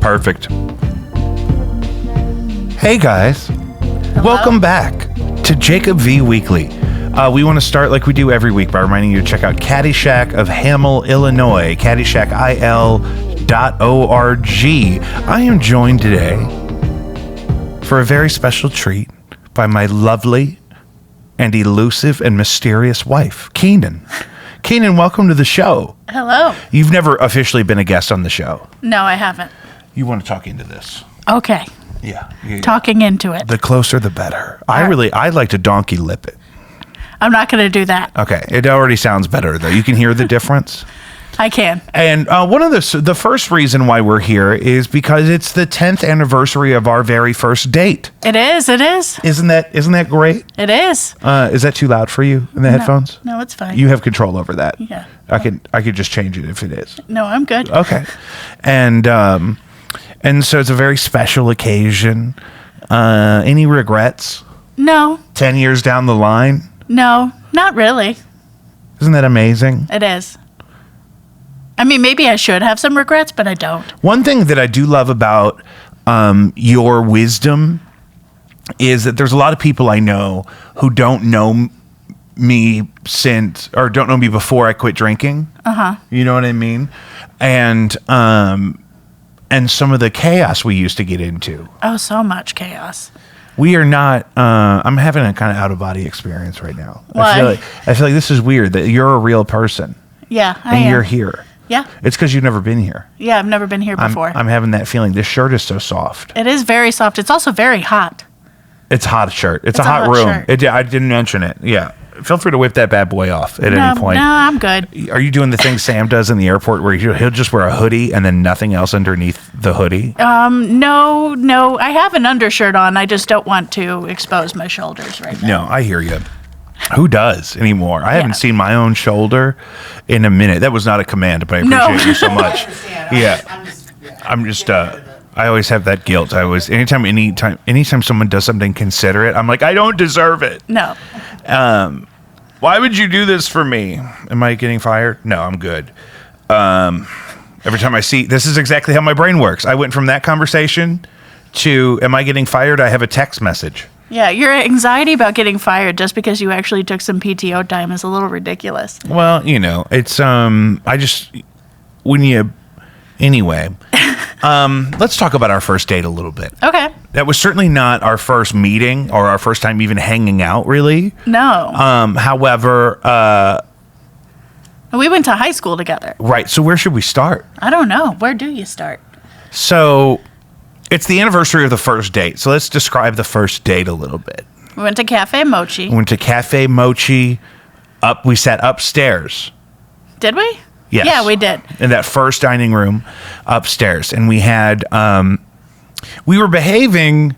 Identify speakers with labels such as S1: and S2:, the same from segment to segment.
S1: Perfect. Hey guys, welcome back to Jacob V Weekly. We want to start like we do every week by reminding you to check out Caddyshack of Hamel, Illinois, caddyshackil.org. I am joined today for a very special treat by my lovely and elusive and mysterious wife, Keenan. Keenan, welcome to the show.
S2: Hello.
S1: You've never officially been a guest on the show.
S2: No, I haven't.
S1: You want to talk into this?
S2: Okay.
S1: Yeah.
S2: Talking into it.
S1: The closer, the better. I'd like to donkey lip it.
S2: I'm not going to do that.
S1: Okay. It already sounds better, though. You can hear the difference.
S2: I can.
S1: And one of the first reason why we're here is because it's the 10th anniversary of our very first date.
S2: It is. It is.
S1: Isn't that great?
S2: It is.
S1: Is that too loud for you in the headphones?
S2: No, it's fine.
S1: You have control over that.
S2: Yeah.
S1: I could just change it if it is.
S2: No, I'm good.
S1: Okay. And so it's a very special occasion. Any regrets?
S2: No.
S1: 10 years down the line?
S2: No, not really.
S1: Isn't that amazing?
S2: It is. I mean, maybe I should have some regrets, but I don't.
S1: One thing that I do love about your wisdom is that there's a lot of people I know who don't know me don't know me before I quit drinking.
S2: Uh-huh.
S1: You know what I mean? And some of the chaos we used to get into.
S2: Oh, so much chaos.
S1: We are not. I'm having a kind of out of body experience right now.
S2: Why?
S1: I feel like this is weird that you're a real person.
S2: Yeah, I
S1: and
S2: am.
S1: you're here.
S2: Yeah.
S1: It's because you've never been here.
S2: Yeah, I've never been here before.
S1: I'm having that feeling. This shirt is so soft.
S2: It is very soft. It's also very hot.
S1: It's a hot shirt. It's a hot room.
S2: Shirt.
S1: I didn't mention it. Yeah. Feel free to whip that bad boy off at any point.
S2: No, I'm good.
S1: Are you doing the thing Sam does in the airport where he'll just wear a hoodie and then nothing else underneath the hoodie?
S2: No. I have an undershirt on. I just don't want to expose my shoulders right now.
S1: No, I hear you. Who does anymore? I haven't seen my own shoulder in a minute. That was not a command, but I appreciate you so much. Yeah. I always have that guilt. Anytime someone does something considerate, I'm like, I don't deserve it.
S2: No.
S1: Why would you do this for me? Am I getting fired? No, I'm good. Every time I see, this is exactly how my brain works. I went from that conversation to, am I getting fired? I have a text message.
S2: Yeah, your anxiety about getting fired just because you actually took some PTO time is a little ridiculous.
S1: Well, it's, anyway, let's talk about our first date a little bit.
S2: Okay.
S1: That was certainly not our first meeting or our first time even hanging out, really.
S2: No.
S1: However,
S2: we went to high school together.
S1: Right. So where should we start?
S2: I don't know. Where do you start?
S1: So it's the anniversary of the first date. So let's describe the first date a little bit.
S2: We went to Cafe Mochi.
S1: We sat upstairs.
S2: Did we?
S1: Yes.
S2: Yeah, we did.
S1: In that first dining room upstairs. And we had, we were behaving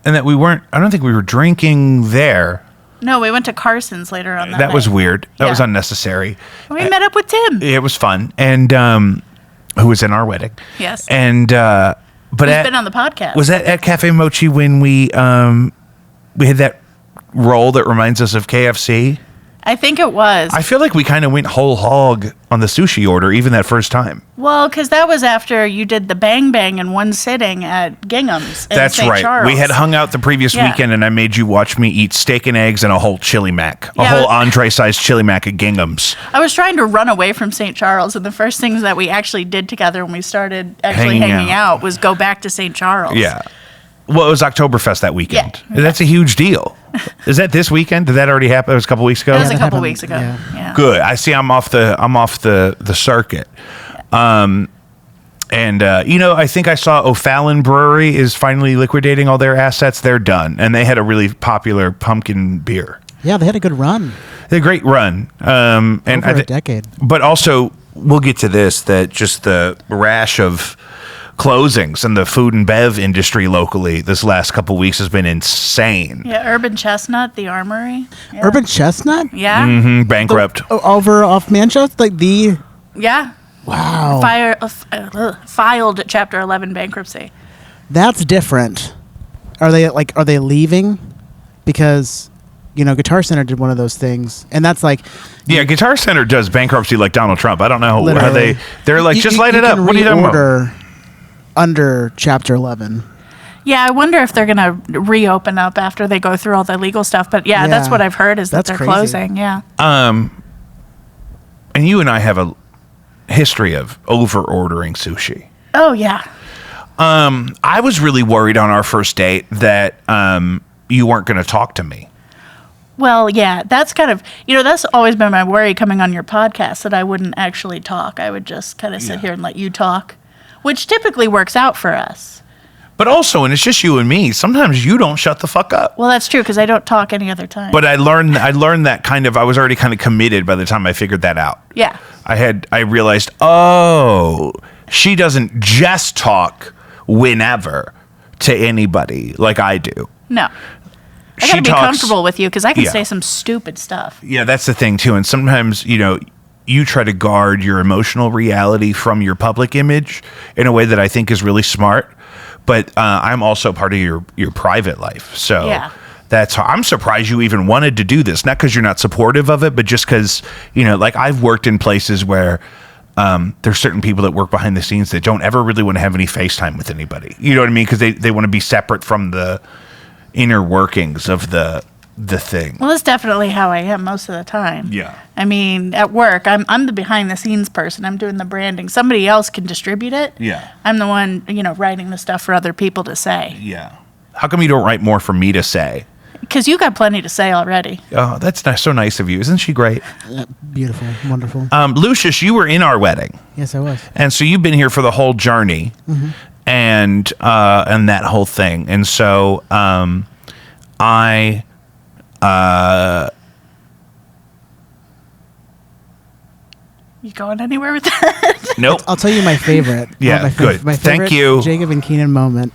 S1: and that I don't think we were drinking there.
S2: No, we went to Carson's later on that
S1: That was
S2: night.
S1: weird. That was unnecessary.
S2: We met up with Tim.
S1: It was fun. And, who was in our wedding.
S2: Yes.
S1: And, but
S2: he's been on the podcast.
S1: Was that at Cafe Mochi when we had that roll that reminds us of KFC?
S2: I think it was.
S1: I feel like we kind of went whole hog on the sushi order, even that first time.
S2: Well, because that was after you did the bang bang in one sitting at Gingham's in
S1: That's
S2: St.
S1: right.
S2: Charles.
S1: We had hung out the previous weekend, and I made you watch me eat steak and eggs and a whole chili mac, a whole entree-sized chili mac at Gingham's.
S2: I was trying to run away from St. Charles, and the first things that we actually did together when we started actually hanging out was go back to St. Charles.
S1: Yeah. Well, it was Oktoberfest that weekend.
S2: Yeah.
S1: That's a huge deal. Is that this weekend? Did that already happen? It was a couple weeks ago.
S2: It was a couple weeks ago. Yeah.
S1: Good. I see. I'm off the circuit. I think I saw O'Fallon Brewery is finally liquidating all their assets. They're done, and they had a really popular pumpkin beer.
S3: Yeah, they had a good run.
S1: They had a great run.
S3: Over a decade.
S1: But also, we'll get to this. That just the rash of closings in the food and bev industry locally this last couple weeks has been insane.
S2: Yeah, Urban Chestnut, the Armory. Yeah.
S3: Urban Chestnut?
S2: Yeah.
S1: Mm-hmm, bankrupt.
S3: Over off Manchester?
S2: Yeah.
S3: Wow.
S2: Filed Chapter 11 bankruptcy.
S3: That's different. Are they leaving? Because Guitar Center did one of those things, and that's like,
S1: yeah, Guitar Center does bankruptcy like Donald Trump. I don't know how
S3: literally.
S1: they're like, just light it up. What are you talking about?
S3: Under Chapter 11.
S2: Yeah, I wonder if they're going to reopen up after they go through all the legal stuff. But yeah, that's what I've heard is that they're crazy. Closing. Yeah.
S1: And you and I have a history of over ordering sushi.
S2: Oh yeah.
S1: I was really worried on our first date that you weren't going to talk to me.
S2: Well, yeah, that's kind of, that's always been my worry coming on your podcast, that I wouldn't actually talk. I would just kind of sit here and let you talk, which typically works out for us.
S1: But also, and it's just you and me, sometimes you don't shut the fuck up.
S2: Well, that's true, because I don't talk any other time.
S1: But I learned that I was already kind of committed by the time I figured that out.
S2: Yeah.
S1: I realized, she doesn't just talk whenever to anybody like I do.
S2: No. I gotta be comfortable with you, because I can say some stupid stuff.
S1: Yeah, that's the thing too. And sometimes, you try to guard your emotional reality from your public image in a way that I think is really smart. But I'm also part of your private life. So I'm surprised you even wanted to do this. Not because you're not supportive of it, but just because, like I've worked in places where there's certain people that work behind the scenes that don't ever really want to have any FaceTime with anybody. You know what I mean? Because they want to be separate from the inner workings of the thing.
S2: Well, that's definitely how I am most of the time.
S1: Yeah.
S2: I mean, at work, I'm the behind the scenes person. I'm doing the branding. Somebody else can distribute it.
S1: Yeah.
S2: I'm the one, writing the stuff for other people to say.
S1: Yeah. How come you don't write more for me to say?
S2: Because you got plenty to say already.
S1: Oh, that's so nice of you. Isn't she great?
S3: Beautiful. Wonderful.
S1: Lucius, you were in our wedding.
S3: Yes, I was.
S1: And so you've been here for the whole journey and that whole thing. And so
S2: You going anywhere with that?
S1: Nope.
S3: I'll tell you my favorite.
S1: Yeah, good.
S3: My favorite
S1: Thank you.
S3: Jacob and Keenan moment.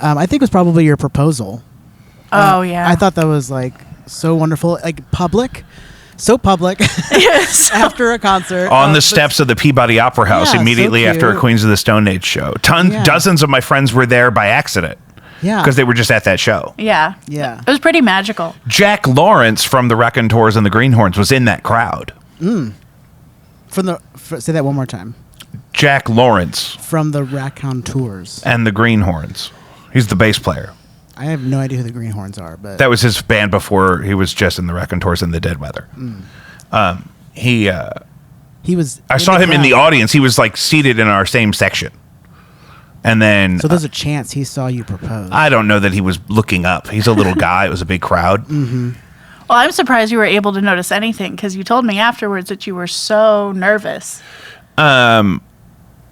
S3: I think was probably your proposal.
S2: Oh, yeah.
S3: I thought that was like so wonderful, like public. So public.
S2: Yes.
S3: After a concert.
S1: On the steps of the Peabody Opera House immediately
S3: so
S1: after a Queens of the Stone Age show. Dozens of my friends were there by accident.
S3: Yeah.
S1: Because they were just at that show.
S2: Yeah.
S3: Yeah.
S2: It was pretty magical.
S1: Jack Lawrence from the Raconteurs and the Greenhorns was in that crowd.
S3: Say that one more time.
S1: Jack Lawrence.
S3: From the Raconteurs.
S1: And the Greenhorns. He's the bass player.
S3: I have no idea who the Greenhorns are, but
S1: that was his band before he was just in the Raconteurs and the Dead Weather. He was. I saw him in the audience. He was like seated in our same section, and then.
S3: So there's a chance he saw you propose.
S1: I don't know that he was looking up. He's a little guy. It was a big crowd.
S3: Mm-hmm.
S2: Well, I'm surprised you were able to notice anything because you told me afterwards that you were so nervous.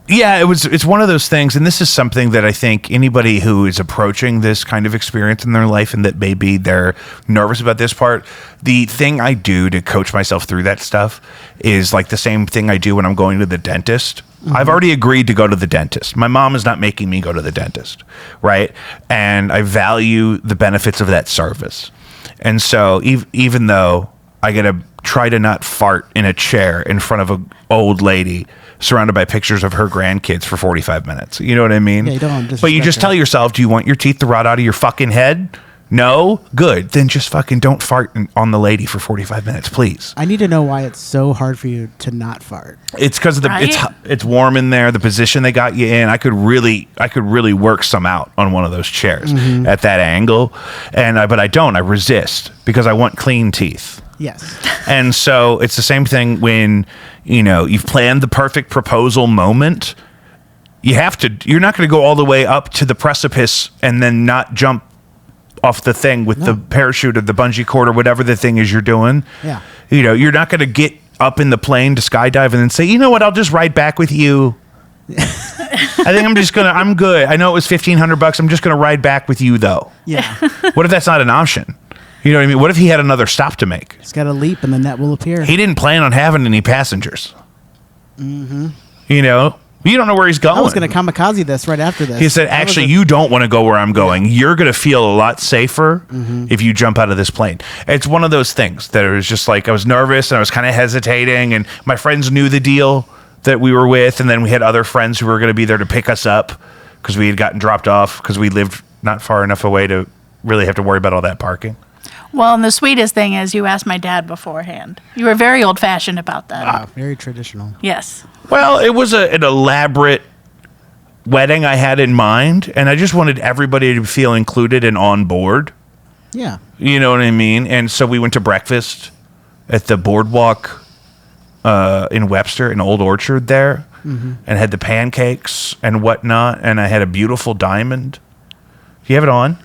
S1: Yeah, it's one of those things, and this is something that I think anybody who is approaching this kind of experience in their life and that maybe they're nervous about this part, the thing I do to coach myself through that stuff is like the same thing I do when I'm going to the dentist. Mm-hmm. I've already agreed to go to the dentist. My mom is not making me go to the dentist, right? And I value the benefits of that service. And so even though I got to try to not fart in a chair in front of an old lady surrounded by pictures of her grandkids for 45 minutes. You know what I mean?
S3: Yeah, you don't
S1: but you just tell yourself, do you want your teeth to rot out of your fucking head? No? Good. Then just fucking don't fart on the lady for 45 minutes, please.
S3: I need to know why it's so hard for you to not fart.
S1: It's because it's warm in there, the position they got you in. I could really work some out on one of those chairs at that angle. But I don't. I resist because I want clean teeth.
S3: Yes.
S1: And so it's the same thing when, you've planned the perfect proposal moment. You're not going to go all the way up to the precipice and then not jump off the thing with the parachute or the bungee cord or whatever the thing is you're doing.
S3: Yeah.
S1: You're not going to get up in the plane to skydive and then say, you know what, I'll just ride back with you. I think I'm good. I know it was $1,500. I'm just going to ride back with you though.
S3: Yeah.
S1: What if that's not an option? You know what I mean? What if he had another stop to make?
S3: He's got to leap and the net will appear.
S1: He didn't plan on having any passengers. Mm-hmm. You don't know where he's going.
S3: I was going to kamikaze this right after this.
S1: He said, actually, you don't want to go where I'm going. You're going to feel a lot safer if you jump out of this plane. It's one of those things that it was just like I was nervous and I was kind of hesitating. And my friends knew the deal that we were with. And then we had other friends who were going to be there to pick us up because we had gotten dropped off because we lived not far enough away to really have to worry about all that parking.
S2: Well, and the sweetest thing is you asked my dad beforehand. You were very old-fashioned about that.
S3: Very traditional.
S2: Yes.
S1: Well, it was an elaborate wedding I had in mind, and I just wanted everybody to feel included and on board.
S3: Yeah.
S1: You know what I mean? And so we went to breakfast at the boardwalk in Webster, in Old Orchard there, and had the pancakes and whatnot, and I had a beautiful diamond. Do you have it on?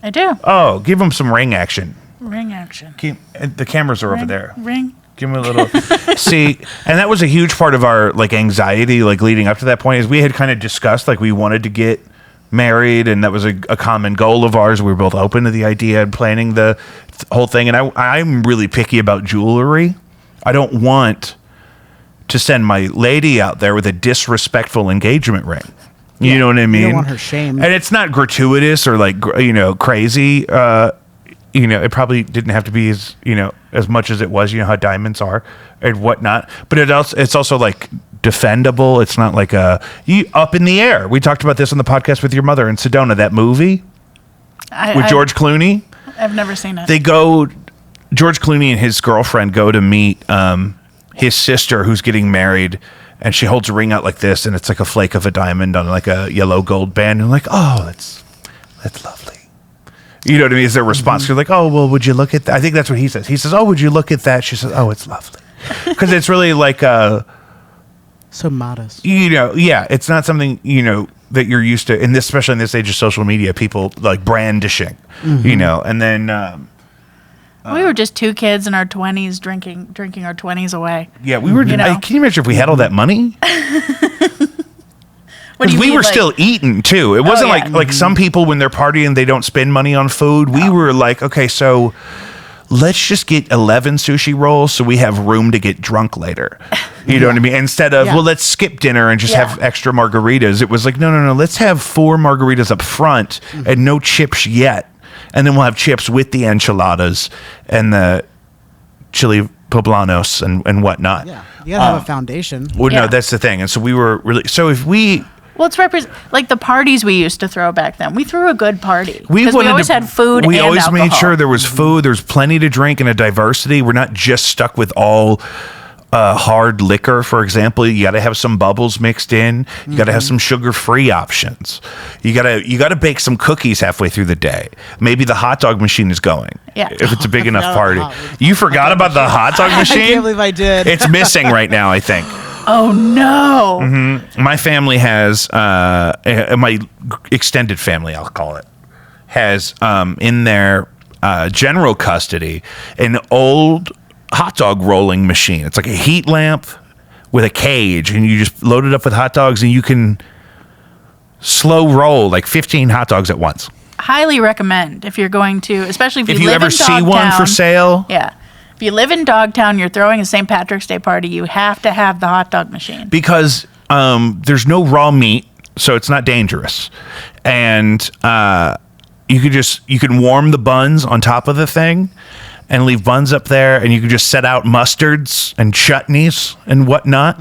S2: I do.
S1: Oh, give them some ring action.
S2: Ring action.
S1: The cameras are over there.
S2: Ring.
S1: Give me a little. See, and that was a huge part of our like anxiety, like leading up to that point, is we had kind of discussed like we wanted to get married, and that was a common goal of ours. We were both open to the idea and planning the whole thing. And I'm really picky about jewelry. I don't want to send my lady out there with a disrespectful engagement ring. You know what I mean?
S3: You don't want her shamed.
S1: And it's not gratuitous or like crazy. It probably didn't have to be as much as it was. You know how diamonds are and whatnot. But it's also like defendable. It's not like up in the air. We talked about this on the podcast with your mother in Sedona. That movie with George Clooney.
S2: I've never seen it.
S1: George Clooney and his girlfriend go to meet his sister who's getting married, and she holds a ring out like this, and it's like a flake of a diamond on like a yellow gold band. And like, oh, that's lovely. You know what I mean? Is their response? You're like, oh, well, would you look at that? I think that's what he says. He says, oh, would you look at that? She says, oh, it's lovely. Because it's really like
S3: so modest.
S1: It's not something, that you're used to, especially in this age of social media, people like brandishing, and then...
S2: we were just two kids in our 20s drinking our 20s away.
S1: Yeah, we were. Can you imagine if we had all that money? Because we were still eating too. It wasn't like some people when they're partying they don't spend money on food. We were like, okay, so let's just get 11 sushi rolls so we have room to get drunk later. You know what I mean? Instead of let's skip dinner and just have extra margaritas. It was like no. Let's have 4 margaritas up front and no chips yet. And then we'll have chips with the enchiladas and the chili poblanos and whatnot.
S3: Yeah, you gotta have a foundation.
S1: Well, no, that's the thing. And so we were really... So if we...
S2: Well, it's like the parties we used to throw back then. We threw a good party.
S1: We
S2: always had food and
S1: We always
S2: alcohol.
S1: made sure there was food. There's plenty to drink and a diversity. We're not just stuck with all... hard liquor, for example. You got to have some bubbles mixed in. You got to have some sugar-free options. You got to bake some cookies halfway through the day. Maybe the hot dog machine is going.
S2: Yeah.
S1: If it's a big enough party. You forgot about the hot dog machine?
S3: I can't believe I did.
S1: It's missing right now, I think.
S2: Oh no!
S1: My family has my extended family, I'll call it, has in their general custody an old hot dog rolling machine. It's like a heat lamp with a cage, and you just load it up with hot dogs, and you can slow roll like 15 hot dogs at once.
S2: Highly recommend if you're going to, especially if you
S1: If you
S2: live
S1: ever
S2: in
S1: see
S2: Dogtown.
S1: one for sale,
S2: Yeah. If you live in Dogtown, you're throwing a St. Patrick's Day party, you have to have the hot dog machine.
S1: because there's no raw meat, so it's not dangerous, and you can warm the buns on top of the thing and leave buns up there, and you can just set out mustards and chutneys and whatnot.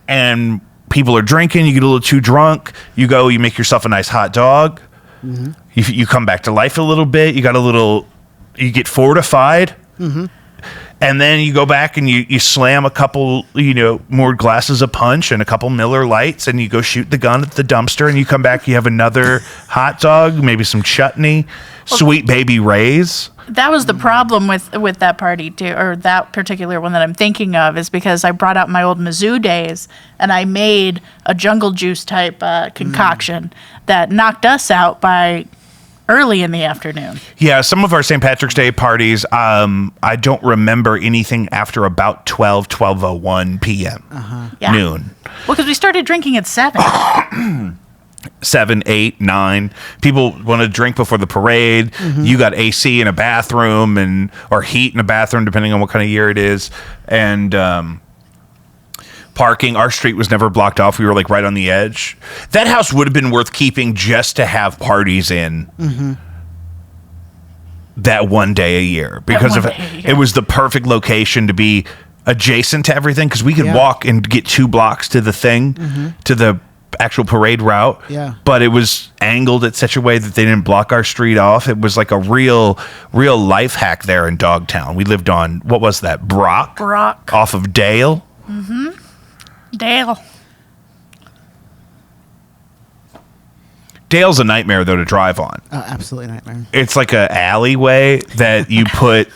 S1: And people are drinking, you get a little too drunk, you make yourself a nice hot dog. You come back to life a little bit, you get fortified. And then you go back and you slam a couple, more glasses of punch and a couple Miller Lights, and you go shoot the gun at the dumpster, and you come back, you have another hot dog, maybe some chutney, Sweet Baby Ray's.
S2: That was the problem with that party too, or that particular one that I'm thinking of, is because I brought out my old Mizzou days and I made a jungle juice type concoction that knocked us out by early in the afternoon.
S1: Yeah, some of our St. Patrick's Day parties, I don't remember anything after about 12:01 p.m.
S2: Yeah.
S1: Noon.
S2: Well, because we started drinking at 7.
S1: 7, 8, 9. People want to drink before the parade. You got AC in a bathroom or heat in a bathroom, depending on what kind of year it is. And parking. Our street was never blocked off. We were like right on the edge. That house would have been worth keeping just to have parties in that one day a year, because it was the perfect location to be adjacent to everything, because we could walk and get 2 blocks to the thing, to the actual parade route.
S3: Yeah.
S1: But it was angled at such a way that they didn't block our street off. It was like a real life hack there in Dogtown. We lived on, what was that? Brock off of Dale.
S2: Dale.
S1: Dale's a nightmare though to drive on.
S3: Oh, absolutely nightmare.
S1: It's like a alleyway that you put.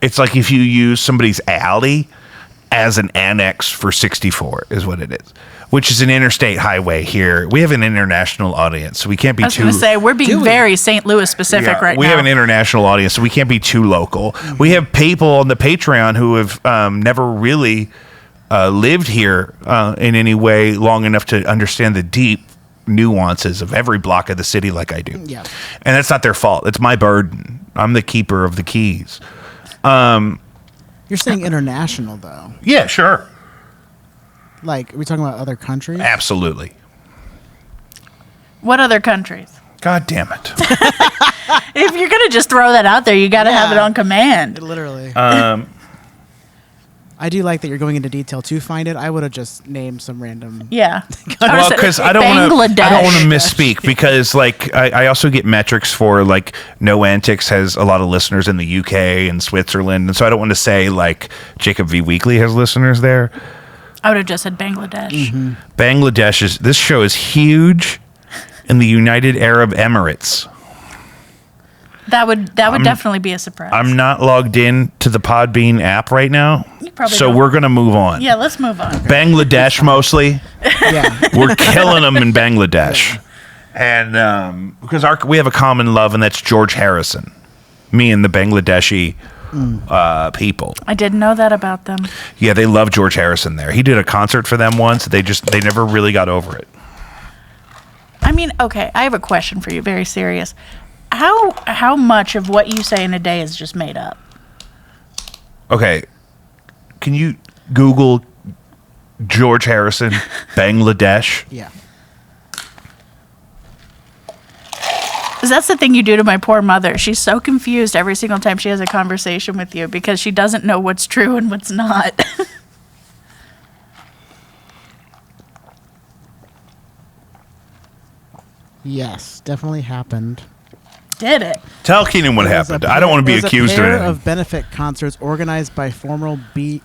S1: It's like if you use somebody's alley as an annex for 64 is what it is, which is an interstate highway here. We have an international audience, so we can't be
S2: I was
S1: too.
S2: going to say, we're being very St. Louis specific right
S1: we
S2: now.
S1: have an international audience, so we can't be too local. We have people on the Patreon who have never really lived here in any way long enough to understand the deep nuances of every block of the city like I do.
S3: Yeah.
S1: And that's not their fault. It's my burden. I'm the keeper of the keys.
S3: You're saying international, though.
S1: Yeah, sure.
S3: Like, are we talking about other countries?
S1: Absolutely.
S2: What other countries?
S1: God damn it.
S2: If you're going to just throw that out there, you got to have it on command.
S3: Literally. I do like that you're going into detail to find it. I would have just named some random.
S2: Yeah.
S1: Well, because I don't want to
S2: Bangladesh.
S1: misspeak because like I also get metrics for like No Antics has a lot of listeners in the UK and Switzerland, and so I don't want to say like Jacob V Weekly has listeners there.
S2: I would have just said Bangladesh.
S1: Bangladesh this show is huge in the United Arab Emirates.
S2: That would definitely be a surprise.
S1: I'm not logged in to the Podbean app right now,
S2: probably
S1: so
S2: don't.
S1: we're gonna move on.
S2: Yeah, let's move on.
S1: Bangladesh mostly.
S3: Yeah.
S1: We're killing them in Bangladesh, and because we have a common love, and that's George Harrison. Me and the Bangladeshi people.
S2: I didn't know that about them.
S1: Yeah, they love George Harrison there. He did a concert for them once. They never really got over it.
S2: I mean, okay, I have a question for you, very serious. How much of what you say in a day is just made up?
S1: Okay, can you Google George Harrison, Bangladesh?
S3: Yeah.
S2: Because that's the thing you do to my poor mother. She's so confused every single time she has a conversation with you because she doesn't know what's true and what's not.
S3: Yes, definitely happened.
S2: Did it?
S1: Tell Keenan what happened. I don't want to be accused of
S3: it.
S1: anything.
S3: Of benefit concerts organized by former Beatles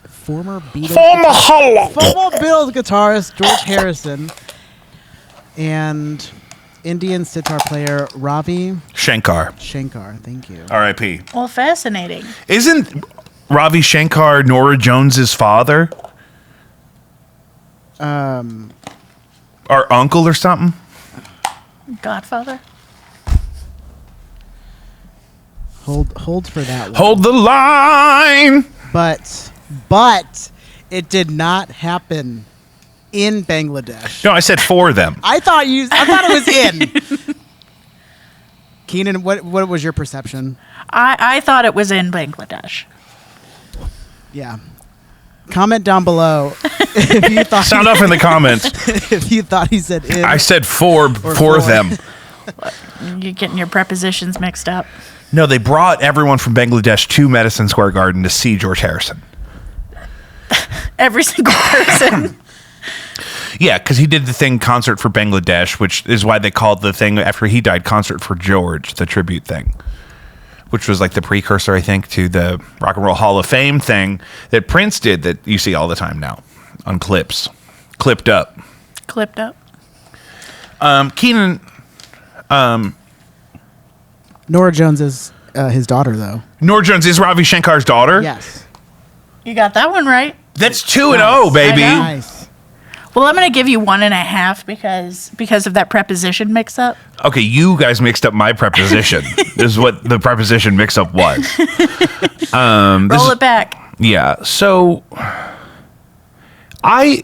S3: guitarist George Harrison and Indian sitar player Ravi
S1: Shankar.
S3: Thank you.
S1: R.I.P.
S2: Well, fascinating.
S1: Isn't Ravi Shankar Norah Jones's father? Our uncle or something?
S2: Godfather?
S3: Hold for that one.
S1: Hold the line.
S3: But it did not happen in Bangladesh.
S1: No, I said for them.
S3: I thought it was in. Keenan, what was your perception?
S2: I thought it was in Bangladesh.
S3: Yeah. Comment down below if you thought
S1: Sound off in the comments.
S3: if you thought he said in.
S1: I said for them.
S2: You're getting your prepositions mixed up.
S1: No, they brought everyone from Bangladesh to Madison Square Garden to see George Harrison.
S2: Every single person.
S1: Yeah, because he did the thing Concert for Bangladesh, which is why they called the thing after he died Concert for George, the tribute thing, which was like the precursor, I think, to the Rock and Roll Hall of Fame thing that Prince did that you see all the time now on clips. Clipped up.
S2: Clipped up.
S1: Keenan,
S3: Norah Jones is his daughter, though.
S1: Norah Jones is Ravi Shankar's daughter?
S3: Yes.
S2: You got that one right.
S1: That's 2-0, baby.
S2: I know.
S3: Nice.
S2: Well, I'm going to give you 1.5 because of that preposition mix-up.
S1: Okay, you guys mixed up my preposition. This is what the preposition mix-up was.
S2: Roll it back.
S1: Yeah. So I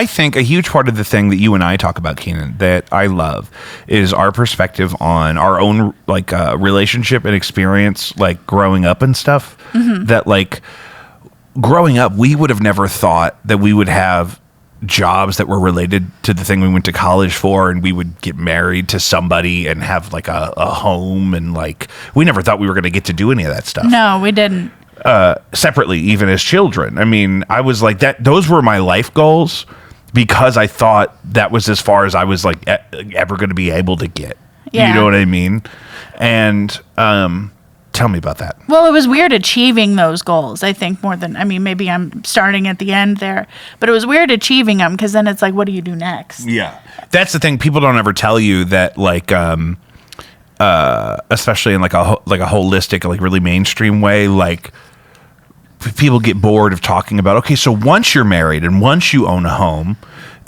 S1: think a huge part of the thing that you and I talk about, Keenan, that I love is our perspective on our own like relationship and experience, like growing up and stuff. Mm-hmm. That like growing up, we would have never thought that we would have jobs that were related to the thing we went to college for, and we would get married to somebody and have like a home, and like we never thought we were going to get to do any of that stuff.
S2: No, we didn't.
S1: Separately, even as children. I mean, I was like that. Those were my life goals. because I thought that was as far as I was like ever going to be able to get.
S2: Yeah.
S1: You know what I mean? And tell me about that.
S2: Well, it was weird achieving those goals, I think, more than, I mean, maybe I'm starting at the end there, but it was weird achieving them because then it's like, what do you do next?
S1: Yeah. That's the thing. People don't ever tell you that, like, especially in like a holistic, like really mainstream way, like people get bored of talking about, okay, so once you're married and once you own a home,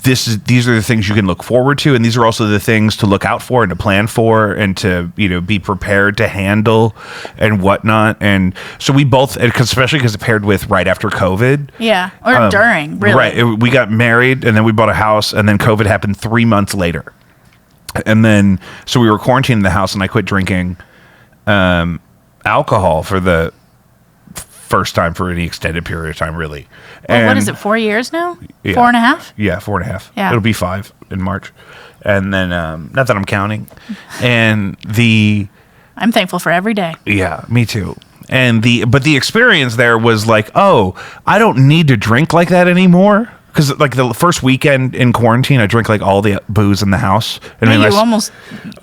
S1: these are the things you can look forward to, and these are also the things to look out for and to plan for and to, you know, be prepared to handle and whatnot. And so we both, especially because it paired with right after COVID.
S2: Yeah, or during, really.
S1: Right. We got married, and then we bought a house, and then COVID happened 3 months later. And then, so we were quarantined in the house, and I quit drinking alcohol for the first time for any extended period of time, really.
S2: Well,
S1: and
S2: what is it, 4 years now?
S1: Yeah.
S2: 4.5?
S1: Yeah, 4.5.
S2: Yeah.
S1: It'll be 5 in March. And then, not that I'm counting. And
S2: I'm thankful for every day.
S1: yeah, me too. And but the experience there was like, oh, I don't need to drink like that anymore. Because like the first weekend in quarantine, I drank like all the booze in the house. And
S2: Yeah,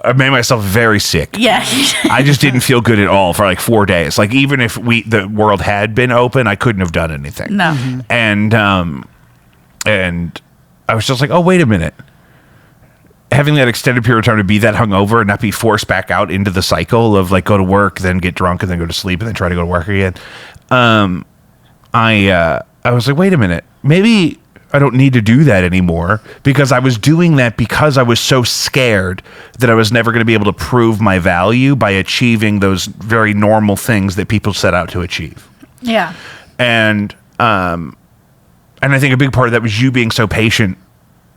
S1: I made myself very sick.
S2: Yeah.
S1: I just didn't feel good at all for like 4 days. Like even if the world had been open, I couldn't have done anything.
S2: No.
S1: And I was just like, oh, wait a minute. Having that extended period of time to be that hungover and not be forced back out into the cycle of like go to work, then get drunk, and then go to sleep, and then try to go to work again. I was like, wait a minute, maybe I don't need to do that anymore, because I was doing that because I was so scared that I was never going to be able to prove my value by achieving those very normal things that people set out to achieve.
S2: Yeah.
S1: And I think a big part of that was you being so patient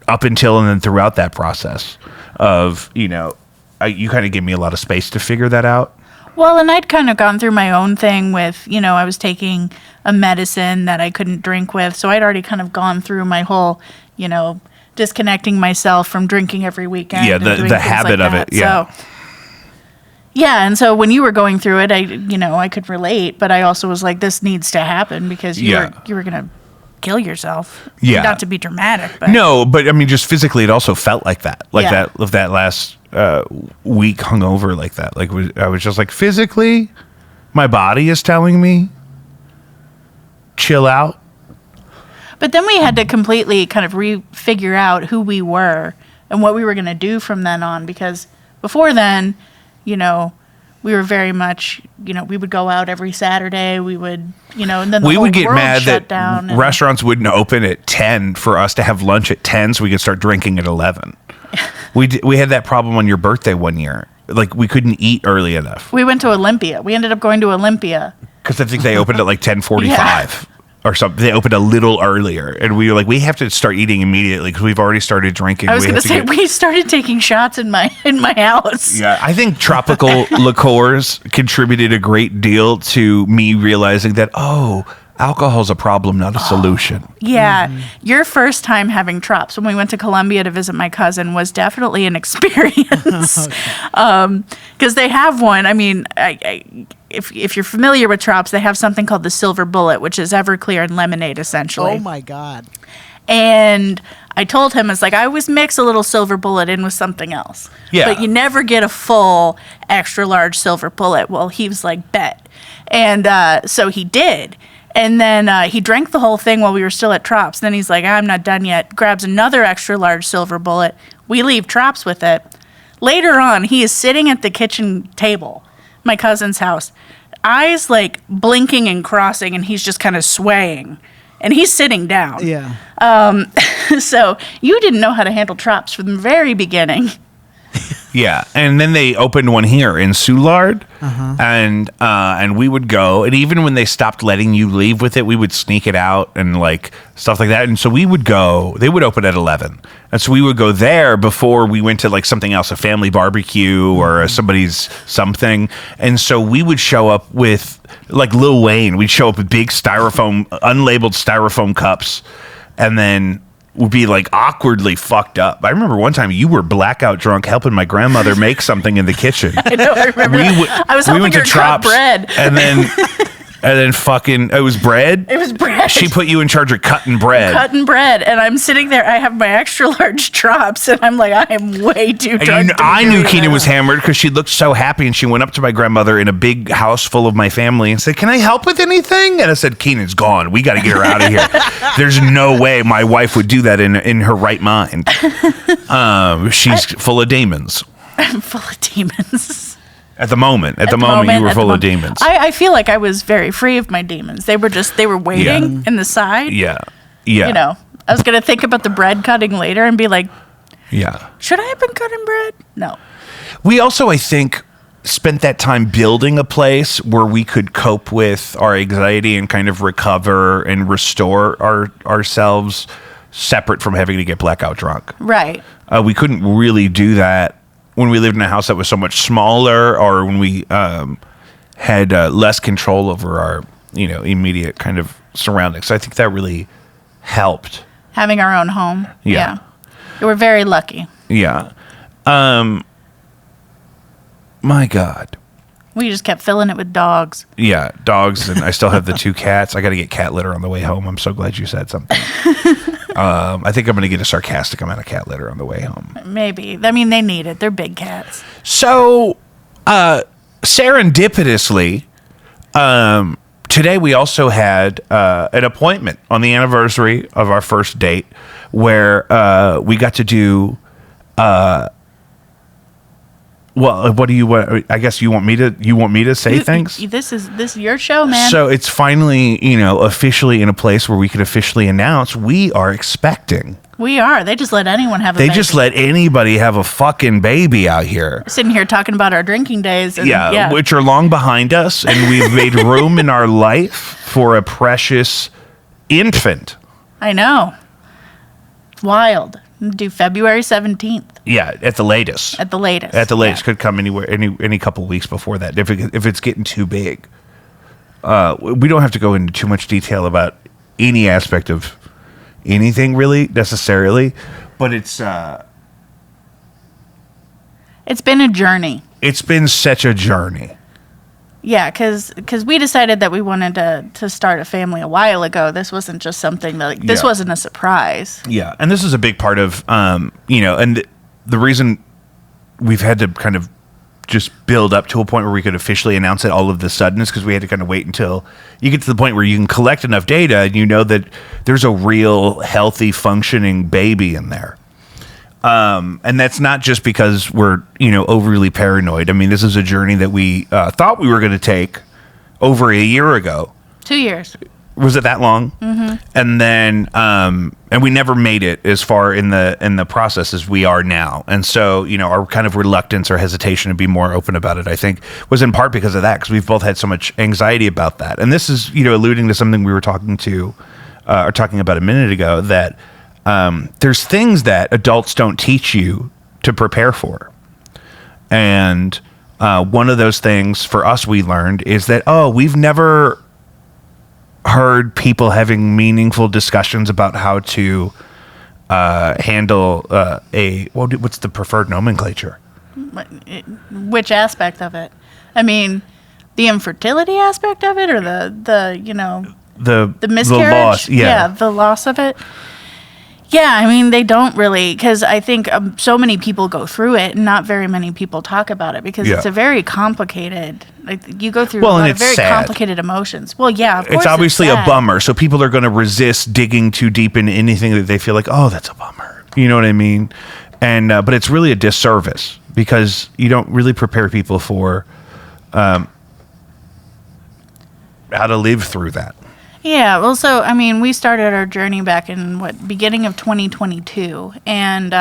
S1: up until and then throughout that process of, you know, you kind of gave me a lot of space to figure that out.
S2: Well, and I'd kind of gone through my own thing with, you know, I was taking a medicine that I couldn't drink with. So I'd already kind of gone through my whole, you know, disconnecting myself from drinking every weekend.
S1: Yeah, the habit of it. Yeah.
S2: So, yeah, and so when you were going through it, I could relate, but I also was like, this needs to happen because you were going to kill yourself.
S1: Yeah.
S2: Not to be dramatic, but
S1: No, but I mean, just physically, it also felt like that. Like
S2: Yeah.
S1: that last week hungover like that. Like I was just like, physically, my body is telling me, chill out.
S2: But then we had to completely kind of figure out who we were and what we were going to do from then on, because before then, you know, we were very much, you know, we would go out every Saturday. We would, you know, and then the
S1: We
S2: whole
S1: would get
S2: world
S1: mad
S2: shut
S1: that
S2: down and-
S1: restaurants wouldn't open at 10 for us to have lunch at 10 so we could start drinking at 11. We had that problem on your birthday one year. Like, we couldn't eat early enough.
S2: We went to Olympia. We ended up going to Olympia.
S1: Because I think they opened at like 10:45 or something. They opened a little earlier. And we were like, we have to start eating immediately because we've already started drinking.
S2: I was
S1: We
S2: going
S1: have
S2: to say,
S1: get-
S2: we started taking shots in my house.
S1: Yeah, I think tropical liqueurs contributed a great deal to me realizing that, alcohol's a problem, not a solution.
S2: Yeah, your first time having Trops when we went to Colombia to visit my cousin was definitely an experience. Because they have one. I mean, if you're familiar with Trops, they have something called the Silver Bullet, which is Everclear and lemonade, essentially.
S3: Oh my God.
S2: And I told him, it's like, I always mix a little Silver Bullet in with something else.
S1: Yeah.
S2: But you never get a full extra large Silver Bullet. Well, he was like, bet. And so he did. And then he drank the whole thing while we were still at Trops. Then he's like, I'm not done yet. Grabs another extra large Silver Bullet. We leave Trops with it. Later on, he is sitting at the kitchen table, my cousin's house, eyes like blinking and crossing, and he's just kind of swaying. And he's sitting down.
S3: Yeah.
S2: So you didn't know how to handle Trops from the very beginning.
S1: Yeah, and then they opened one here in Soulard, and we would go, and even when they stopped letting you leave with it, we would sneak it out and like stuff like that. And so we would go. They would open at 11, and so we would go there before we went to like something else, a family barbecue or somebody's something. And so we would show up with like Lil Wayne. We'd show up with big styrofoam, unlabeled styrofoam cups, and then would be like awkwardly fucked up. I remember one time you were blackout drunk helping my grandmother make something in the kitchen.
S2: I know, I remember. I was helping her cut bread.
S1: and And then fucking, it was bread?
S2: It was bread.
S1: She put you in charge of cutting bread.
S2: Cutting bread. And I'm sitting there. I have my extra large drops. And I'm like, I am way too drunk.
S1: I knew Keenan was hammered because she looked so happy. And she went up to my grandmother in a big house full of my family and said, can I help with anything? And I said, Keenan's gone. We got to get her out of here. There's no way my wife would do that in her right mind. She's full of demons.
S2: I'm full of demons.
S1: At the moment, you were full of demons.
S2: I feel like I was very free of my demons. They were waiting in the side.
S1: Yeah. Yeah.
S2: You know, I was going to think about the bread cutting later and be like,
S1: yeah.
S2: Should I have been cutting bread? No.
S1: We also, I think, spent that time building a place where we could cope with our anxiety and kind of recover and restore ourselves separate from having to get blackout drunk.
S2: Right.
S1: We couldn't really do that when we lived in a house that was so much smaller, or when we had less control over our, immediate kind of surroundings. So I think that really helped.
S2: Having our own home.
S1: Yeah.
S2: We were very lucky.
S1: Yeah. My God.
S2: We just kept filling it with dogs.
S1: Yeah, dogs, and I still have the 2 cats. I got to get cat litter on the way home. I'm so glad you said something. I think I'm going to get a sarcastic amount of cat litter on the way home.
S2: Maybe. I mean, they need it. They're big cats.
S1: So, serendipitously, today we also had an appointment on the anniversary of our first date where we got to do... Well, what do you want? I guess you want me to say things?
S2: This is your show, man.
S1: So it's finally, officially in a place where we could officially announce we are expecting.
S2: We are. They just let anyone have a
S1: baby.
S2: They
S1: just let anybody have a fucking baby out here.
S2: We're sitting here talking about our drinking days. And,
S1: which are long behind us, and we've made room in our life for a precious infant.
S2: I know. It's wild. Do February 17th.
S1: Yeah, at the latest.
S2: At the latest.
S1: Yeah. Could come anywhere, any couple of weeks before that. If it's getting too big, we don't have to go into too much detail about any aspect of anything really necessarily, but it's
S2: been a journey.
S1: It's been such a journey.
S2: Yeah, because we decided that we wanted to start a family a while ago. This wasn't just something that this wasn't a surprise.
S1: Yeah, and this is a big part of and the reason we've had to kind of just build up to a point where we could officially announce it all of the sudden is because we had to kind of wait until you get to the point where you can collect enough data and you know that there's a real healthy functioning baby in there. And that's not just because we're, overly paranoid. I mean, this is a journey that we thought we were going to take over a year ago.
S2: 2 years.
S1: Was it that long? Mm-hmm. And then, and we never made it as far in the process as we are now. And so, our kind of reluctance or hesitation to be more open about it, I think, was in part because of that, because we've both had so much anxiety about that. And this is, alluding to something we were talking about a minute ago, that there's things that adults don't teach you to prepare for. And one of those things for us we learned is that, we've never heard people having meaningful discussions about how to handle what's the preferred nomenclature?
S2: Which aspect of it? I mean, the infertility aspect of it, or the miscarriage?
S1: The loss, yeah,
S2: the loss of it. Yeah, I mean, they don't really, because I think so many people go through it and not very many people talk about it because it's a very complicated, you go through a lot of very complicated emotions. Well, yeah, of course
S1: it's obviously a bummer, so people are going to resist digging too deep into anything that they feel like, that's a bummer. You know what I mean? And but it's really a disservice because you don't really prepare people for how to live through that.
S2: Yeah, well, so, I mean, we started our journey back in, beginning of 2022, and,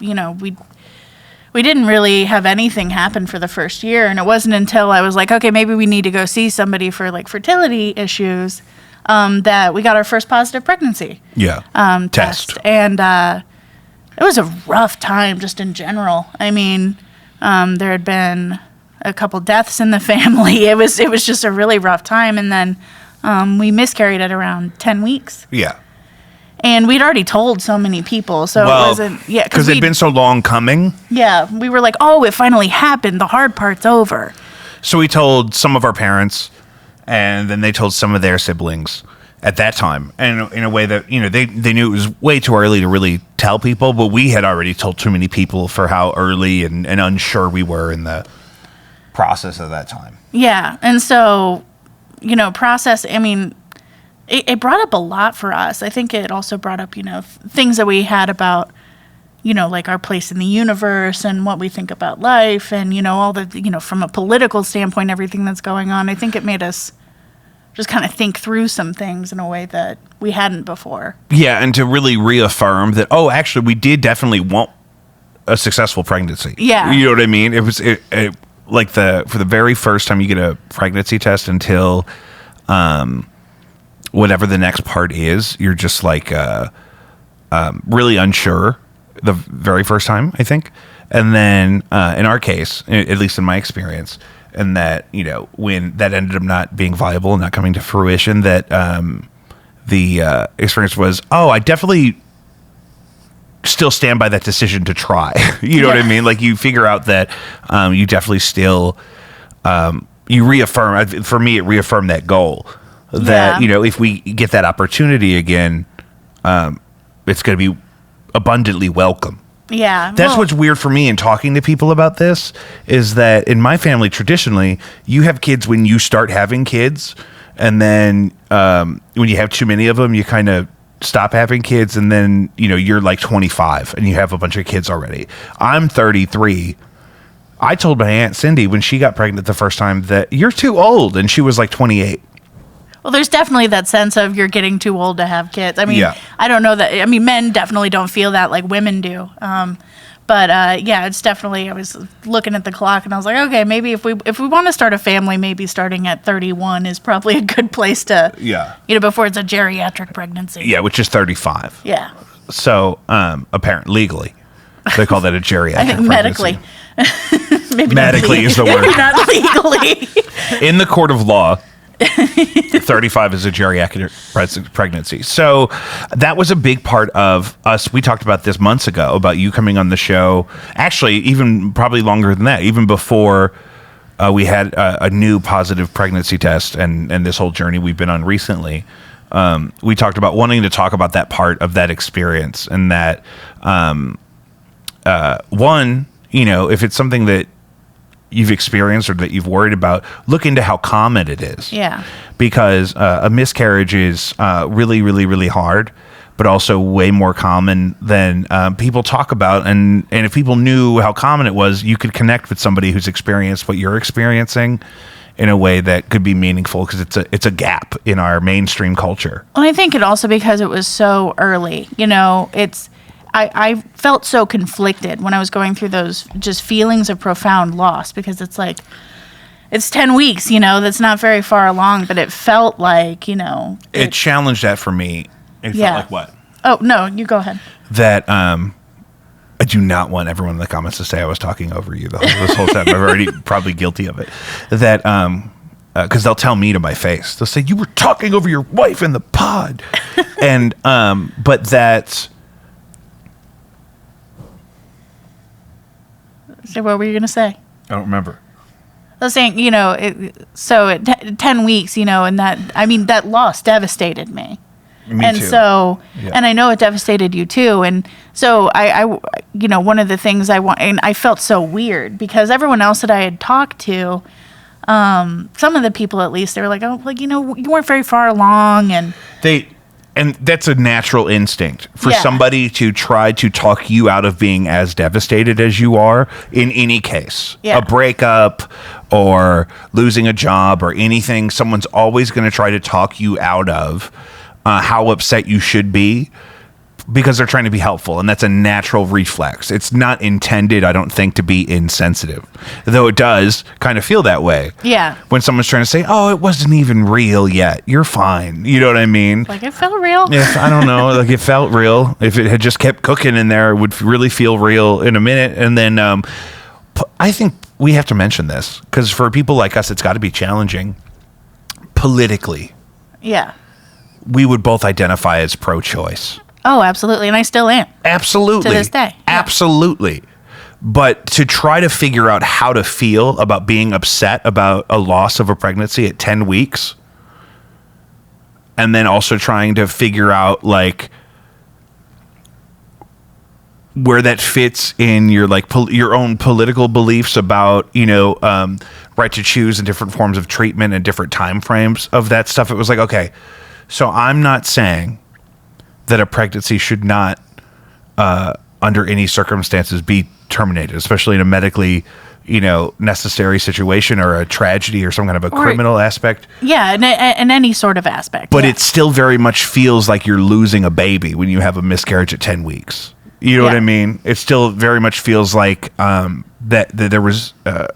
S2: we didn't really have anything happen for the first year, and it wasn't until I was like, okay, maybe we need to go see somebody for, fertility issues, that we got our first positive pregnancy test. And it was a rough time just in general. I mean, there had been a couple deaths in the family. It was just a really rough time, and then... we miscarried at around 10 weeks.
S1: Yeah.
S2: And we'd already told so many people, so it wasn't... Yeah,
S1: because it'd been so long coming.
S2: Yeah, we were like, it finally happened. The hard part's over.
S1: So we told some of our parents, and then they told some of their siblings at that time, and in a way that they knew it was way too early to really tell people, but we had already told too many people for how early and unsure we were in the process of that time.
S2: Yeah, and so process. I mean, it brought up a lot for us. I think it also brought up things that we had about like our place in the universe and what we think about life, and all the from a political standpoint, everything that's going on. I think it made us just kind of think through some things in a way that we hadn't before.
S1: Yeah, and to really reaffirm that, actually, we did definitely want a successful pregnancy.
S2: Yeah.
S1: You know what I mean? It was like for the very first time you get a pregnancy test until whatever the next part is, you're just like really unsure the very first time, I think. And then in our case, at least in my experience, and that when that ended up not being viable and not coming to fruition, that the experience was, I definitely still stand by that decision to try. You know what I mean? Like, you figure out that you definitely still you reaffirm. For me, it reaffirmed that goal that if we get that opportunity again, it's going to be abundantly welcome.
S2: Yeah.
S1: That's what's weird for me in talking to people about this, is that in my family, traditionally, you have kids when you start having kids, and then when you have too many of them, you kind of stop having kids, and then you're like 25 and you have a bunch of kids already. I'm 33. I told my Aunt Cindy when she got pregnant the first time that you're too old, and she was like 28.
S2: Well, there's definitely that sense of you're getting too old to have kids. I mean,
S1: Yeah.
S2: I don't know that. I mean, men definitely don't feel that like women do. But it's definitely. I was looking at the clock and I was like, okay, maybe if we want to start a family, maybe starting at 31 is probably a good place to.
S1: Yeah.
S2: Before it's a geriatric pregnancy.
S1: Yeah, which is 35.
S2: Yeah.
S1: So apparently, legally, they call that a geriatric
S2: I think
S1: pregnancy.
S2: medically. Maybe
S1: Medically is the word.
S2: Maybe not legally.
S1: In the court of law, 35 is a geriatric pregnancy. So that was a big part of us. We talked about this months ago, about you coming on the show. Actually, even probably longer than that, even before we had a new positive pregnancy test and this whole journey we've been on recently. We talked about wanting to talk about that part of that experience, and that one, if it's something that you've experienced or that you've worried about, look into how common it is.
S2: Yeah.
S1: Because a miscarriage is really, really, really hard, but also way more common than people talk about. And if people knew how common it was, you could connect with somebody who's experienced what you're experiencing in a way that could be meaningful, because it's a gap in our mainstream culture.
S2: Well, I think it also because it was so early. I felt so conflicted when I was going through those just feelings of profound loss, because it's like, it's 10 weeks, that's not very far along, but it felt like,
S1: It challenged that for me. It felt like what?
S2: Oh, no, you go ahead.
S1: That I do not want everyone in the comments to say I was talking over you this whole time. I'm already probably guilty of it. That because they'll tell me to my face. They'll say, you were talking over your wife in the pod. And but that...
S2: So what were you going to say?
S1: I don't remember.
S2: I was saying, so at 10 weeks, and that loss devastated me.
S1: Me
S2: and
S1: too.
S2: So,
S1: Yeah.
S2: and I know it devastated you too. And so I one of the things I want, and I felt so weird because everyone else that I had talked to, some of the people at least, they were like, oh, like, you weren't very far along.
S1: And that's a natural instinct for
S2: Yeah.
S1: somebody to try to talk you out of being as devastated as you are in any case.
S2: Yeah.
S1: A breakup or losing a job or anything, someone's always going to try to talk you out of how upset you should be, because they're trying to be helpful, and that's a natural reflex. It's not intended, I don't think, to be insensitive, though it does kind of feel that way.
S2: Yeah.
S1: When someone's trying to say, oh, it wasn't even real yet, you're fine. You know what I mean?
S2: Like, it felt real.
S1: If, I don't know, like, it felt real. If it had just kept cooking in there, it would really feel real in a minute. And then I think we have to mention this, because for people like us, it's got to be challenging politically.
S2: Yeah.
S1: We would both identify as pro-choice.
S2: Oh, absolutely. And I still am.
S1: Absolutely.
S2: To this day. Yeah.
S1: Absolutely. But to try to figure out how to feel about being upset about a loss of a pregnancy at 10 weeks, and then also trying to figure out like where that fits in your like your own political beliefs about, you know, right to choose and different forms of treatment and different time frames of that stuff. It was like, okay, so I'm not saying that a pregnancy should not, under any circumstances, be terminated, especially in a medically, you know, necessary situation or a tragedy or some kind of a criminal aspect.
S2: Yeah, in any sort of aspect.
S1: But it still very much feels like you're losing a baby when you have a miscarriage at 10 weeks. You know what I mean? It still very much feels like that there was a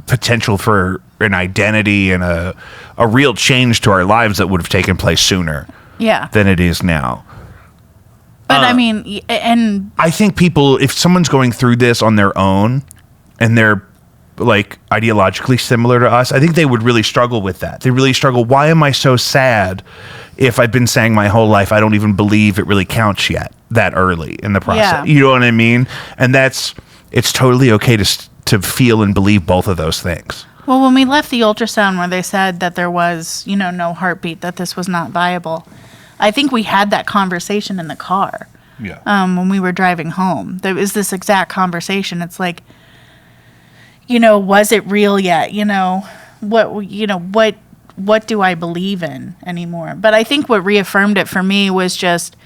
S1: potential for an identity and a real change to our lives that would have taken place sooner than it is now.
S2: But I mean, and
S1: I think people, if someone's going through this on their own and they're like ideologically similar to us, I think they would really struggle with that. They really struggle. Why am I so sad if I've been saying my whole life I don't even believe it really counts yet that early in the process?
S2: Yeah.
S1: You know what I mean? And it's totally okay to feel and believe both of those things.
S2: Well, when we left the ultrasound where they said that there was, you know, no heartbeat, that this was not viable, I think we had that conversation in the car.
S1: Yeah.
S2: When we were driving home. There was this exact conversation. It's like, you know, was it real yet? You know, what do I believe in anymore? But I think what reaffirmed it for me was just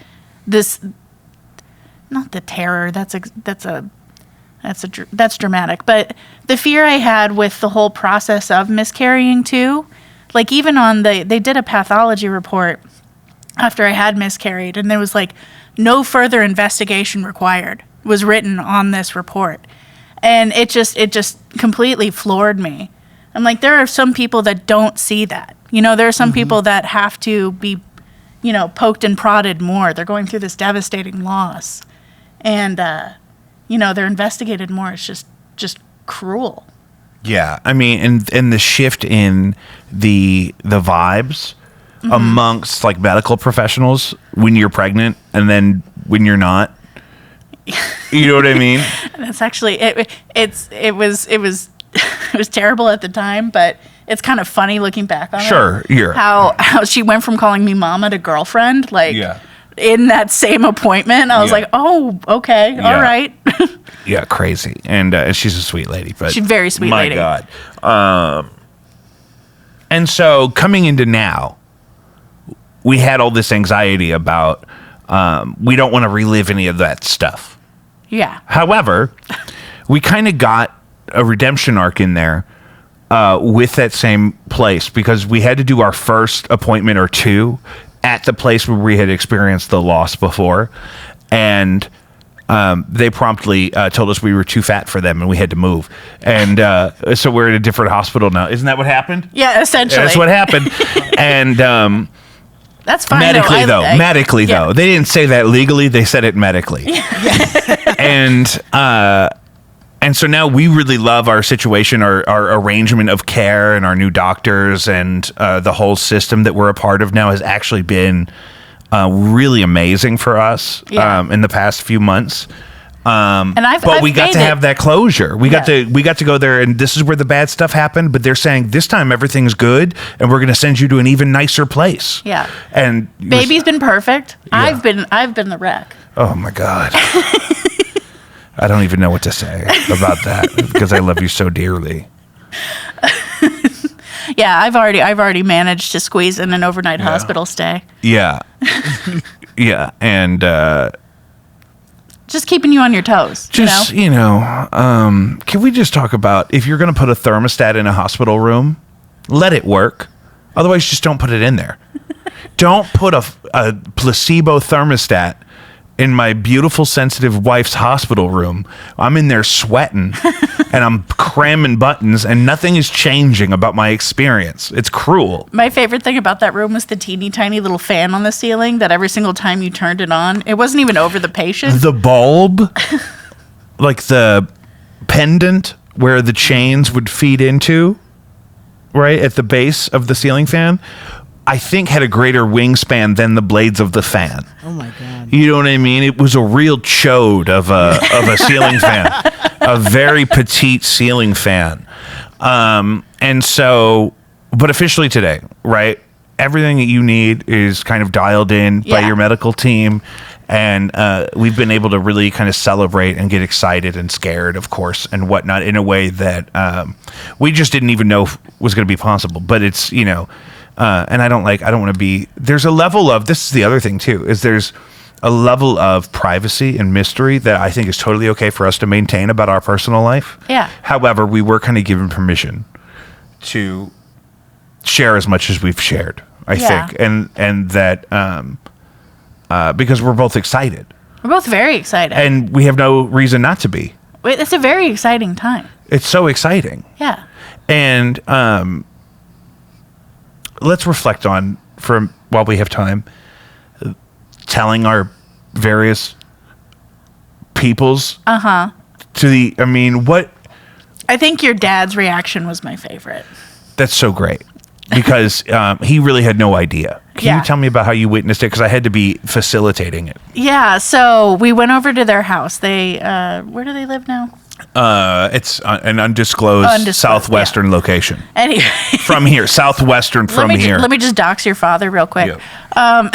S2: this, not the terror, that's dramatic, but the fear I had with the whole process of miscarrying too. Like even on they did a pathology report after I had miscarried, and there was like no further investigation required was written on this report. And it just completely floored me. I'm like, there are some people that don't see that. You know, there are some people that have to be, you know, poked and prodded more. They're going through this devastating loss. And, you know, they're investigated more. It's just cruel.
S1: Yeah. I mean, and the shift in the vibes amongst like medical professionals when you're pregnant and then when you're not. You know what I mean?
S2: That's actually it was it was terrible at the time, but it's kind of funny looking back on it.
S1: Sure, yeah.
S2: How she went from calling me mama to girlfriend, like in that same appointment. I was like, oh, okay, all right.
S1: Yeah, crazy. And she's a sweet lady, but
S2: she's a very sweet lady.
S1: My God. And so coming into now, we had all this anxiety about we don't want to relive any of that stuff.
S2: Yeah.
S1: However, we kind of got a redemption arc in there with that same place because we had to do our first appointment or two at the place where we had experienced the loss before. And they promptly told us we were too fat for them and we had to move. And so we're at a different hospital now. Isn't that what happened?
S2: Yeah, essentially.
S1: That's what happened. And
S2: that's fine.
S1: Medically, though. They didn't say that legally. They said it medically. And so now we really love our situation, our arrangement of care and our new doctors and the whole system that we're a part of now has actually been really amazing for us in the past few months. But we got to have that closure. We got to go there, and this is where the bad stuff happened. But they're saying this time everything's good, and we're going to send you to an even nicer place.
S2: Yeah,
S1: and
S2: baby's been perfect. Yeah. I've been the wreck.
S1: Oh my God. I don't even know what to say about that because I love you so dearly.
S2: Yeah, I've already managed to squeeze in an overnight hospital stay.
S1: Yeah, yeah, and.
S2: Just keeping you on your toes.
S1: Just, can we just talk about if you're going to put a thermostat in a hospital room, let it work. Otherwise, just don't put it in there. Don't put a placebo thermostat in my beautiful, sensitive wife's hospital room. I'm in there sweating and I'm cramming buttons and nothing is changing about my experience. It's cruel.
S2: My favorite thing about that room was the teeny tiny little fan on the ceiling that every single time you turned it on, it wasn't even over the patient.
S1: The bulb, like the pendant where the chains would feed into, right at the base of the ceiling fan. I think had a greater wingspan than the blades of the fan.
S3: Oh my God.
S1: You know what I mean? It was a real chode of a ceiling fan, a very petite ceiling fan. And so, but officially today, right? Everything that you need is kind of dialed in by your medical team. And we've been able to really kind of celebrate and get excited and scared, of course, and whatnot in a way that we just didn't even know was going to be possible. But it's, you know, and I don't want to be, there's a level of, this is the other thing too, is there's a level of privacy and mystery that I think is totally okay for us to maintain about our personal life.
S2: Yeah.
S1: However, we were kind of given permission to share as much as we've shared, I think. And that, because we're both excited.
S2: We're both very excited.
S1: And we have no reason not to be.
S2: It's a very exciting time.
S1: It's so exciting.
S2: Yeah.
S1: And let's reflect on, while we have time, telling our various peoples what
S2: I think your dad's reaction was my favorite.
S1: That's so great because he really had no idea. Can you tell me about how you witnessed it? Because I had to be facilitating it.
S2: Yeah, so we went over to their house. They where do they live now?
S1: It's an undisclosed southwestern location.
S2: Anyway,
S1: from here, southwestern from here.
S2: Let me just dox your father real quick.
S1: Yeah.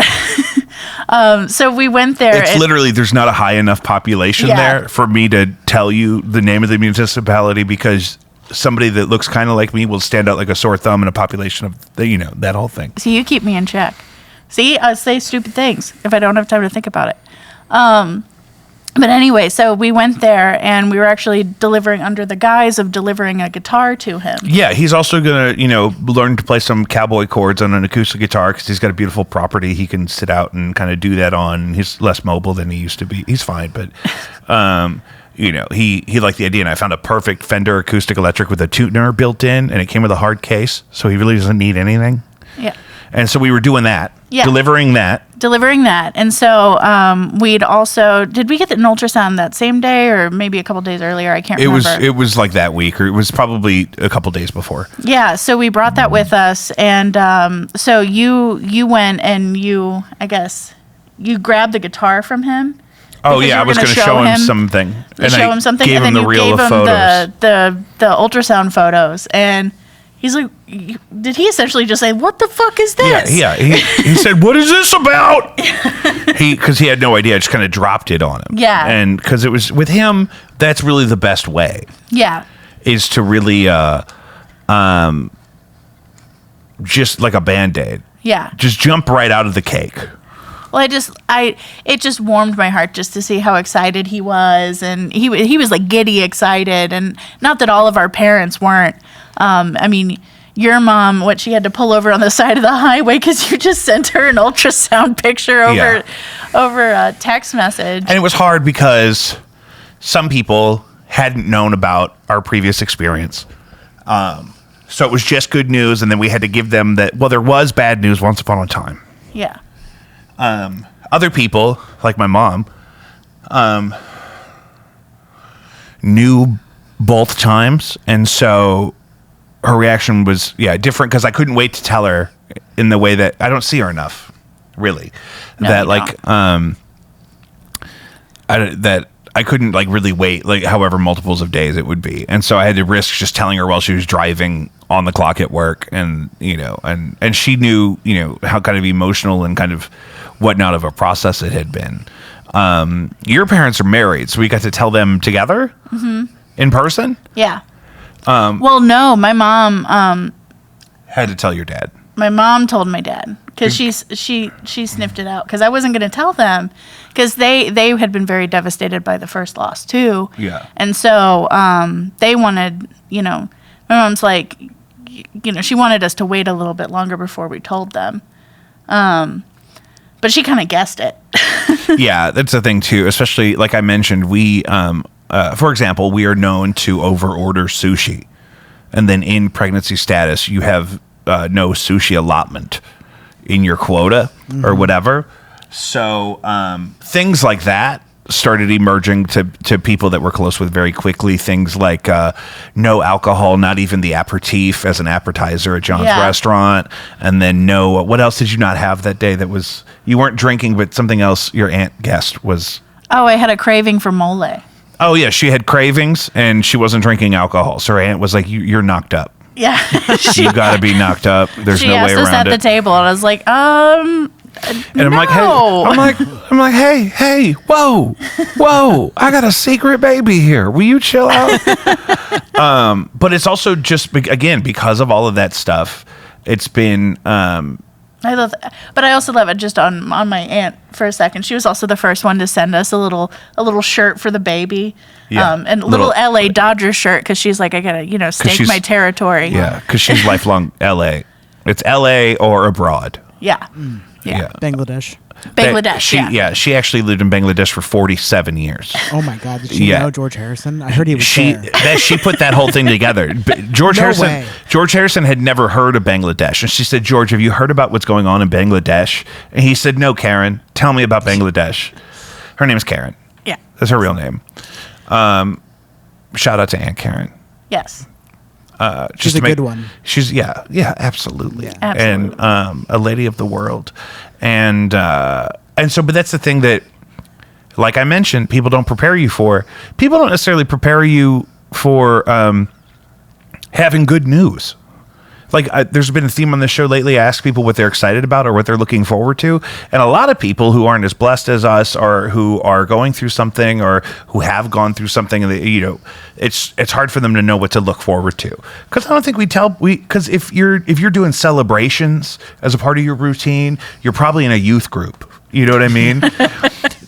S2: So we went there.
S1: It's literally, there's not a high enough population there for me to tell you the name of the municipality because somebody that looks kind of like me will stand out like a sore thumb in a population of, that whole thing.
S2: See, you keep me in check. See, I say stupid things if I don't have time to think about it. But anyway, so we went there and we were actually delivering under the guise of delivering a guitar to him.
S1: Yeah, he's also going to, learn to play some cowboy chords on an acoustic guitar because he's got a beautiful property he can sit out and kind of do that on. He's less mobile than he used to be. He's fine, but, he liked the idea. And I found a perfect Fender acoustic electric with a tuner built in and it came with a hard case. So he really doesn't need anything.
S2: Yeah.
S1: And so we were doing that, delivering that.
S2: And so we'd also, did we get an ultrasound that same day or maybe a couple days earlier? I can't remember.
S1: It was like that week, or it was probably a couple days before.
S2: Yeah, so we brought that with us. And so you went and you grabbed the guitar from him.
S1: Oh yeah, I was going to show him something.
S2: And show him something,
S1: gave
S2: and then
S1: him the
S2: you
S1: reel
S2: gave
S1: of
S2: him
S1: photos.
S2: the ultrasound photos. And he's like, did he essentially just say, what the fuck is this?
S1: Yeah. He said, what is this about? Because he had no idea. I just kind of dropped it on him.
S2: Yeah.
S1: And because it was, with him, that's really the best way.
S2: Yeah.
S1: Is to really, just like a Band-Aid.
S2: Yeah.
S1: Just jump right out of the cake.
S2: Well, it just warmed my heart just to see how excited he was, and he was like giddy excited, and not that all of our parents weren't. I mean, your mom, she had to pull over on the side of the highway because you just sent her an ultrasound picture over a text message.
S1: And it was hard because some people hadn't known about our previous experience. So it was just good news, and then we had to give them that, well, there was bad news once upon a time.
S2: Yeah.
S1: Other people, like my mom, knew both times, and so her reaction was different because I couldn't wait to tell her in the way that I don't see her enough, really.
S2: No,
S1: that that I couldn't really wait however multiples of days it would be, and so I had to risk just telling her while she was driving on the clock at work, and and she knew how kind of emotional and kind of whatnot of a process it had been. Your parents are married, so we got to tell them together in person.
S2: Yeah. Well, no, my mom
S1: had to tell your dad.
S2: My mom told my dad because she sniffed it out because I wasn't going to tell them because they had been very devastated by the first loss too.
S1: Yeah.
S2: And so they wanted, my mom's like, she wanted us to wait a little bit longer before we told them. But she kind of guessed it.
S1: Yeah, that's the thing too. Especially like I mentioned, we, for example, we are known to overorder sushi, and then in pregnancy status, you have no sushi allotment in your quota or whatever. So things like that started emerging to people that we're close with very quickly. Things like no alcohol, not even the aperitif as an appetizer at John's restaurant. And then no, what else did you not have that day that was, you weren't drinking, but something else your aunt guessed was.
S2: Oh, I had a craving for mole.
S1: Oh, yeah. She had cravings and she wasn't drinking alcohol. So her aunt was like, you're knocked up.
S2: Yeah.
S1: You got to be knocked up. There's no way around it.
S2: She asked us at the table and I was like,
S1: and I'm like, hey, whoa, I got a secret baby here. Will you chill out? But it's also just, again, because of all of that stuff, it's been,
S2: I love that. But I also love it just on my aunt for a second. She was also the first one to send us a little shirt for the baby. And little LA Dodger shirt because she's like, I gotta, stake my territory.
S1: Yeah, because she's lifelong LA. It's LA or abroad.
S2: Yeah.
S1: Yeah.
S3: Bangladesh.
S1: She actually lived in Bangladesh for 47 years.
S3: Oh my God! Did she know George Harrison? I heard he was there.
S1: She put that whole thing together. George Harrison had never heard of Bangladesh, and she said, "George, have you heard about what's going on in Bangladesh?" And he said, "No, Karen. Tell me about Bangladesh." Her name is Karen.
S2: Yeah,
S1: that's her real name. Shout out to Aunt Karen.
S2: Yes.
S3: She's a good one.
S1: She's absolutely.
S2: Yeah. Absolutely.
S1: And a lady of the world. And so, but that's the thing that, like I mentioned, people don't prepare you for. People don't necessarily prepare you for having good news. Like there's been a theme on this show lately. I ask people what they're excited about or what they're looking forward to. And a lot of people who aren't as blessed as us or who are going through something or who have gone through something, and it's hard for them to know what to look forward to. Because I don't think because if you're doing celebrations as a part of your routine, you're probably in a youth group. You know what I mean?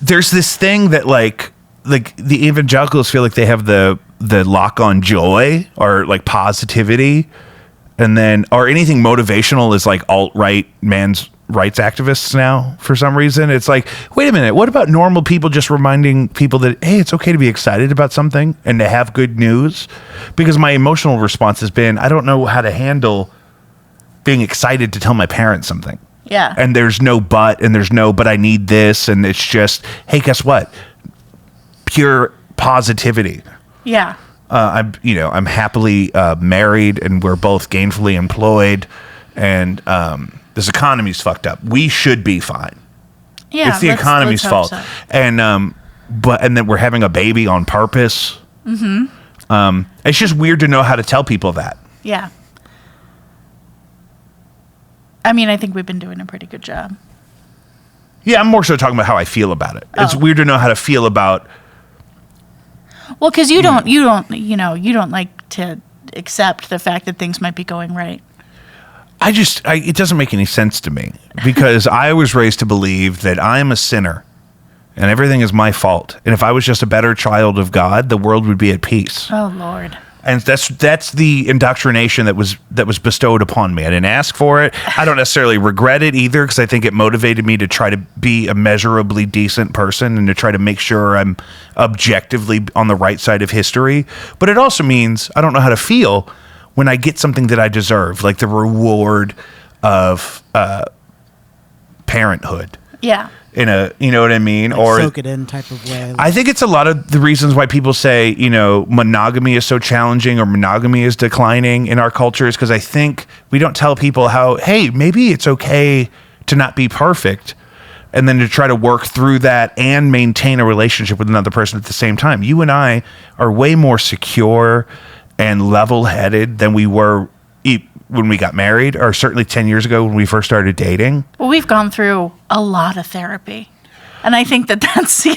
S1: There's this thing that like the evangelicals feel like they have the lock on joy or like positivity. And then, or anything motivational is like alt-right man's rights activists now for some reason. It's like, wait a minute, what about normal people just reminding people that, hey, it's okay to be excited about something and to have good news? Because my emotional response has been, I don't know how to handle being excited to tell my parents something.
S2: Yeah.
S1: And there's no but, and there's no, but I need this. And it's just, hey, guess what? Pure positivity.
S2: Yeah.
S1: I'm happily married, and we're both gainfully employed, and this economy's fucked up. We should be fine.
S2: Yeah,
S1: it's the economy's fault,
S2: so.
S1: And then we're having a baby on purpose. Mm-hmm. It's just weird to know how to tell people that.
S2: Yeah. I mean, I think we've been doing a pretty good job.
S1: Yeah, I'm more so talking about how I feel about it. It's weird to know how to feel about.
S2: Well, because you don't like to accept the fact that things might be going right.
S1: It doesn't make any sense to me because I was raised to believe that I am a sinner and everything is my fault. And if I was just a better child of God, the world would be at peace.
S2: Oh, Lord.
S1: And that's the indoctrination that was bestowed upon me. I didn't ask for it. I don't necessarily regret it either because I think it motivated me to try to be a measurably decent person and to try to make sure I'm objectively on the right side of history. But it also means I don't know how to feel when I get something that I deserve, like the reward of parenthood.
S2: Yeah.
S1: You know what I mean?
S3: Like
S1: or
S3: soak it in type of way.
S1: I think it's a lot of the reasons why people say, monogamy is so challenging or monogamy is declining in our culture is because I think we don't tell people how, hey, maybe it's okay to not be perfect and then to try to work through that and maintain a relationship with another person at the same time. You and I are way more secure and level-headed than we were when we got married, or certainly 10 years ago when we first started dating.
S2: Well, we've gone through a lot of therapy. And I think that's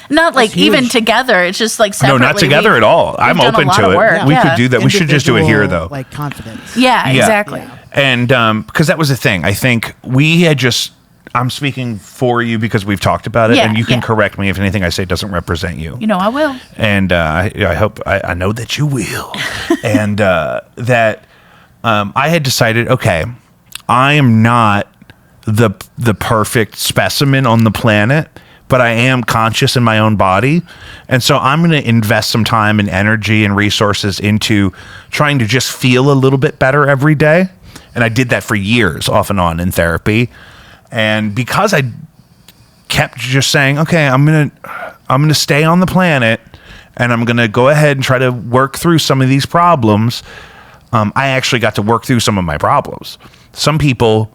S2: not like even together. It's just like separately.
S1: No, not together at all. I'm open to it.
S2: Yeah.
S1: We could do that. We should just do it here, though.
S3: Like confidence.
S2: Yeah, exactly.
S3: Yeah.
S1: And because that was the thing. I think we had I'm speaking for you because we've talked about it, and you can correct me if anything I say doesn't represent you.
S2: I will.
S1: And I hope, I know that you will. And that I had decided, okay, I am not the perfect specimen on the planet, but I am conscious in my own body. And so I'm going to invest some time and energy and resources into trying to just feel a little bit better every day. And I did that for years off and on in therapy. And because I kept just saying, okay, I'm going to I'm going to stay on the planet, and I'm going to go ahead and try to work through some of these problems. I actually got to work through some of my problems. Some people,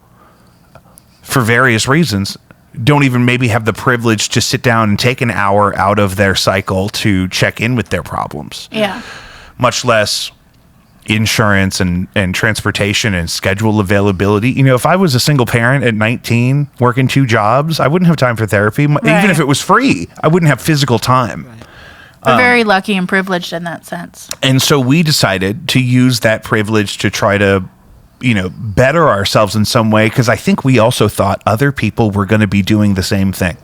S1: for various reasons, don't even maybe have the privilege to sit down and take an hour out of their cycle to check in with their problems.
S2: Yeah.
S1: Much less insurance and transportation and schedule availability. You know, if I was a single parent at 19 working 2 jobs, I wouldn't have time for therapy. Even if it was free, I wouldn't have physical time.
S3: Right.
S2: We're very lucky and privileged in that sense.
S1: And so we decided to use that privilege to try to, you know, better ourselves in some way, because I think we also thought other people were going to be doing the same thing.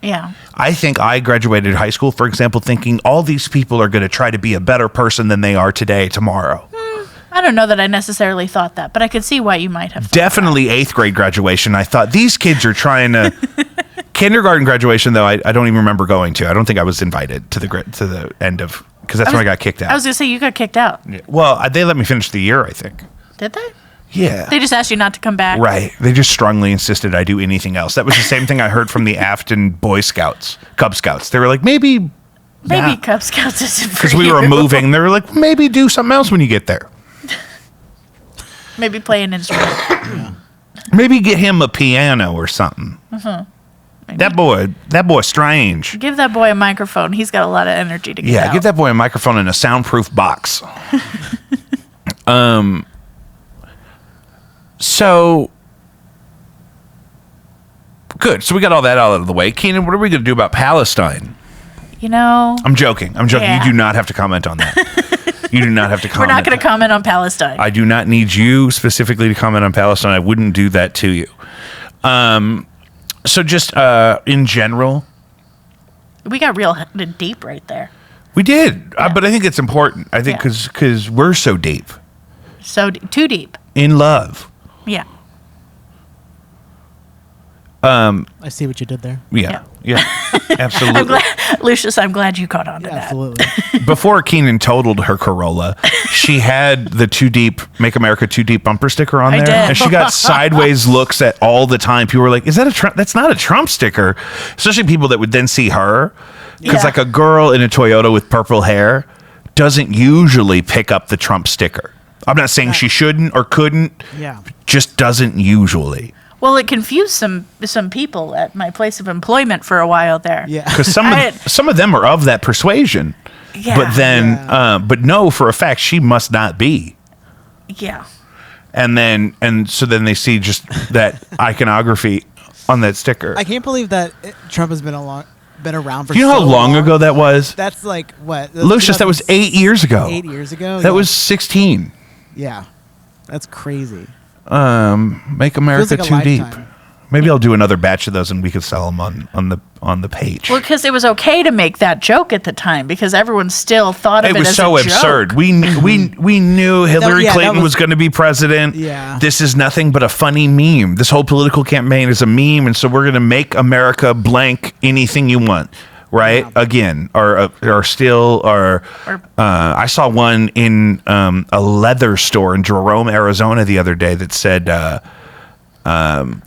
S2: Yeah.
S1: I think I graduated high school, for example, thinking all these people are going to try to be a better person than they are today, tomorrow.
S2: I don't know that I necessarily thought that, but I could see why you might have thought
S1: Definitely 8th grade graduation. I thought these kids are trying to. Kindergarten graduation, though, I don't even remember going to. I don't think I was invited to the end of, because that's when I got kicked out.
S2: I was going to say, you got kicked out.
S1: Yeah. Well, they let me finish the year, I think.
S2: Did they?
S1: Yeah.
S2: They just asked you not to come back.
S1: Right. They just strongly insisted I do anything else. That was the same thing I heard from the Afton Boy Scouts, Cub Scouts. They were like, maybe
S2: Cub Scouts isn't for
S1: because we were moving. They were like, maybe do something else when you get there.
S2: Maybe play an instrument.
S1: Maybe get him a piano or something. That boy, strange.
S2: Give that boy a microphone. He's got a lot of energy to get out.
S1: Give that boy a microphone and a soundproof box. So good. So we got all that out of the way. Keenan, what are we going to do about Palestine?
S2: You know,
S1: I'm joking.
S2: Yeah.
S1: You do not have to comment on that. You do not have to comment.
S2: we're not going to comment on Palestine.
S1: I do not need you specifically to comment on Palestine. I wouldn't do that to you. So just in general,
S2: We got real deep right there.
S1: we did, but I think it's important. I think
S2: Yeah.
S1: because we're so deep
S2: So too deep.
S1: in love.
S2: Yeah.
S3: I see what you did there.
S1: Yeah, absolutely.
S2: Lucius, I'm glad you caught on to that.
S3: Absolutely.
S1: Before Keenan totaled her Corolla, she had the Too Deep Make America Too Deep bumper sticker on
S2: I
S1: there,
S2: did.
S1: and she got sideways looks at all the time. People were like, "Is that a Trump? That's not a Trump sticker." Especially people that would then see her, because
S2: Yeah.
S1: like a girl in a Toyota with purple hair doesn't usually pick up the Trump sticker. I'm not saying she shouldn't or couldn't.
S3: Yeah.
S1: Just doesn't usually.
S2: Well, it confused some people at my place of employment for a while there.
S3: Yeah.
S1: Because
S2: I-
S1: some of them are of that persuasion.
S2: Yeah.
S1: But then, but no, for a fact, she must not be.
S2: Yeah.
S1: And so then they see just that iconography on that sticker.
S3: I can't believe that Trump has been around for
S1: Do you know how
S3: so
S1: long ago that was?
S3: That's like what?
S1: Lucius, that was 8 years ago.
S3: 8 years ago?
S1: That
S3: Yeah.
S1: was 16.
S3: Yeah. That's crazy.
S1: Make America
S3: Feels like a
S1: Too Deep.
S3: lifetime.
S1: Maybe I'll do another batch of those and we could sell them on the page.
S2: Well, because it was okay to make that joke at the time because everyone still thought of it
S1: It was
S2: as
S1: so
S2: a joke.
S1: absurd. We knew Hillary
S3: yeah, that
S1: Clinton was
S3: was-
S1: going to be president.
S3: Yeah.
S1: This is nothing but a funny meme. This whole political campaign is a meme, and so we're going to make America blank anything you want. Right?
S3: Yeah.
S1: Again, or still, I saw one in a leather store in Jerome, Arizona the other day that said,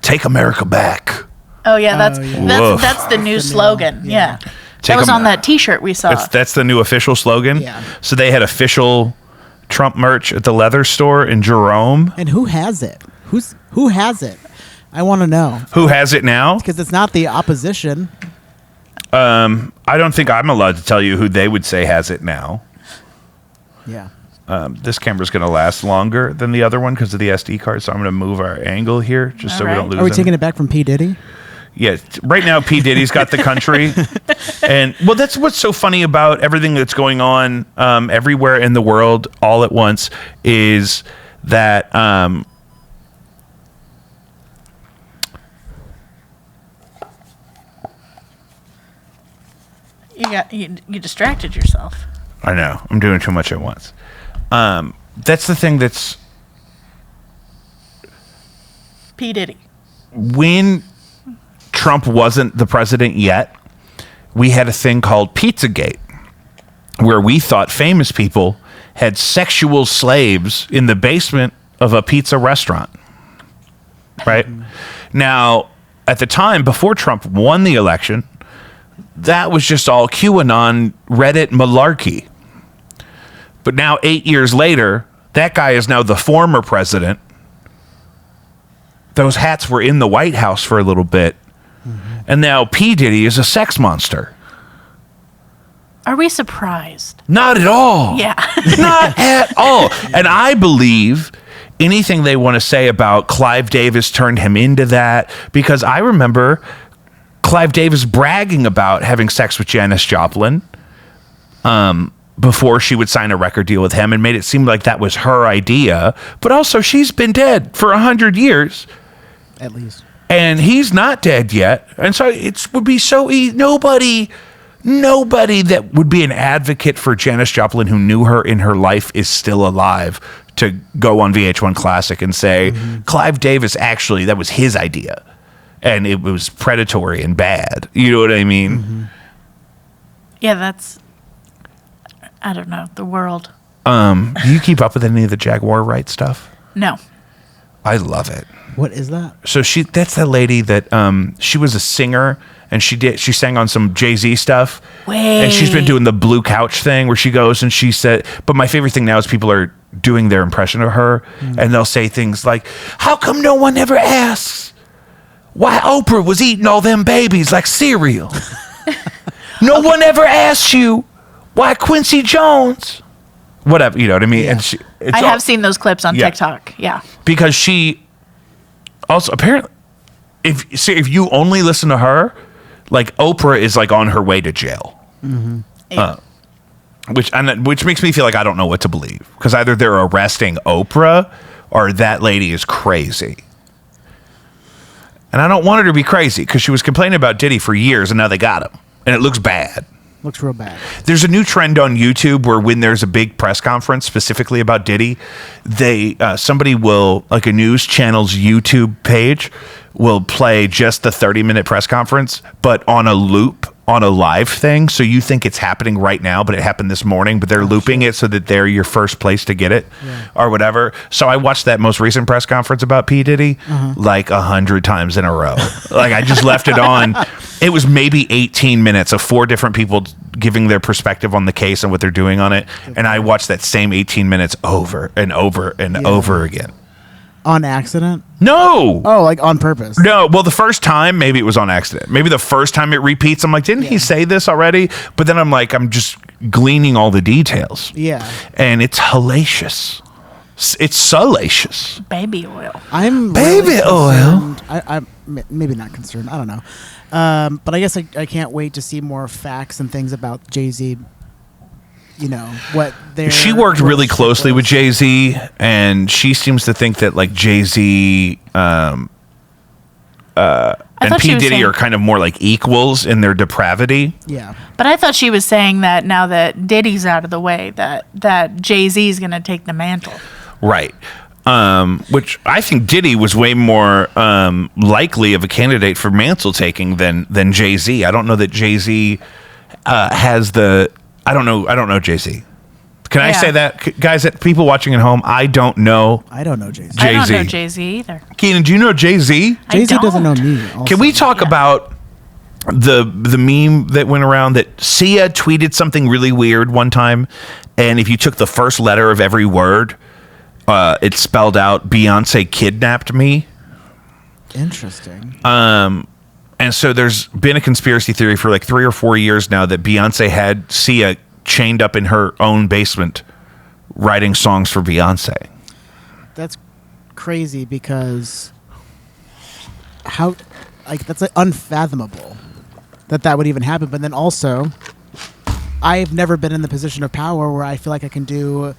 S1: "Take America back."
S2: Oh yeah,
S1: Woof.
S2: that's the new slogan. Yeah.
S1: Take
S2: That was
S1: 'em-
S2: on that T-shirt we saw.
S1: That's the new official slogan.
S3: Yeah.
S1: So they had official Trump merch at the leather store in Jerome.
S3: And who has it? Who has it? I want to know.
S1: Who has it now?
S3: Because it's not the opposition.
S1: I don't think I'm allowed to tell you who they would say has it now.
S3: Yeah.
S1: This camera's going to last longer than the other one because of the SD card, so I'm going to move our angle here just so we don't
S2: Alright.
S1: lose
S3: Are we
S1: any.
S3: taking it back from P. Diddy?
S1: Yeah, right now P. Diddy's got the country, and well, that's what's so funny about everything that's going on everywhere in the world all at once is that
S2: You distracted yourself.
S1: I know I'm doing too much at once. That's the thing that's
S2: P. Diddy.
S1: when Trump wasn't the president yet, we had a thing called Pizzagate, where we thought famous people had sexual slaves in the basement of a pizza restaurant. Right? Now, at the time, before Trump won the election, that was just all QAnon Reddit malarkey. But now 8 years later, that guy is now the former president. Those hats were in the White House for a little bit. And now P. Diddy is a sex monster.
S2: Are we surprised?
S1: Not at all.
S2: Yeah.
S1: Not at all. And I believe anything they want to say about Clive Davis turned him into that, because I remember Clive Davis bragging about having sex with Janis Joplin before she would sign a record deal with him, and made it seem like that was her idea. But also, she's been dead for 100 years.
S3: At least.
S1: And he's not dead yet. And so it would be so easy. Nobody that would be an advocate for Janis Joplin who knew her in her life is still alive to go on VH1 Classic and say, Clive Davis, actually, that was his idea. And it was predatory and bad. You know what I mean?
S2: Yeah, that's, I don't know, the world.
S1: Do you keep up with any of the Jaguar Wright stuff?
S2: No.
S1: I love it.
S3: What is that?
S1: So that's that lady that she was a singer, and she sang on some Jay-Z stuff. And she's been doing the blue couch thing where she goes and she said, but my favorite thing now is people are doing their impression of her, and they'll say things like, how come no one ever asks why Oprah was eating all them babies like cereal? No one ever asks you why Quincy Jones, whatever, you know what I mean?
S3: Yeah.
S1: And
S2: I have seen those clips on TikTok. Yeah.
S1: Because she also apparently, if you only listen to her, like Oprah is like on her way to jail, which makes me feel like I don't know what to believe, because either they're arresting Oprah or that lady is crazy. And I don't want her to be crazy, because she was complaining about Diddy for years, and now they got him, and it looks bad.
S3: Looks real bad.
S1: There's a new trend on YouTube where when there's a big press conference specifically about Diddy, somebody will, like a news channel's YouTube page, will play just the 30-minute press conference, but on a loop, on a live thing. So you think it's happening right now, but it happened this morning, but they're looping it so that they're your first place to get it or whatever. So I watched that most recent press conference about P. Diddy like 100 times in a row. Like I just left it on. It was maybe 18 minutes of 4 different people giving their perspective on the case and what they're doing on it. And I watched that same 18 minutes over and over and over again.
S3: On accident?
S1: No.
S3: Oh, like on purpose?
S1: No. Well, the first time, maybe it was on accident. Maybe the first time it repeats, I'm like, didn't he say this already? But then I'm like, I'm just gleaning all the details.
S3: Yeah.
S1: And it's hellacious. It's salacious.
S2: Baby oil.
S3: I'm
S1: Baby
S3: really
S1: oil.
S3: I'm maybe not concerned. I don't know. But I guess I can't wait to see more facts and things about Jay-Z. You know, what their...
S1: She worked really closely with Jay-Z, and she seems to think that, like, Jay-Z and P. Diddy are kind of more like equals in their depravity.
S3: Yeah.
S2: But I thought she was saying that now that Diddy's out of the way, that Jay-Z is going to take the mantle.
S1: Right. Which I think Diddy was way more likely of a candidate for mantle taking than Jay-Z. I don't know that Jay-Z has the... I don't know Jay-Z. Can I say that? Guys, people watching at home, I don't know.
S3: I don't know Jay-Z.
S2: I don't know Jay-Z either.
S1: Keenan, do you know Jay-Z?
S3: Jay-Z doesn't know me. Also.
S1: Can we talk about the meme that went around that Sia tweeted something really weird one time, and if you took the first letter of every word, it spelled out Beyonce kidnapped me?
S3: Interesting.
S1: And so there's been a conspiracy theory for like 3 or 4 years now that Beyonce had Sia chained up in her own basement writing songs for Beyonce.
S3: That's crazy because that's like unfathomable that would even happen. But then also, I've never been in the position of power where I feel like I can do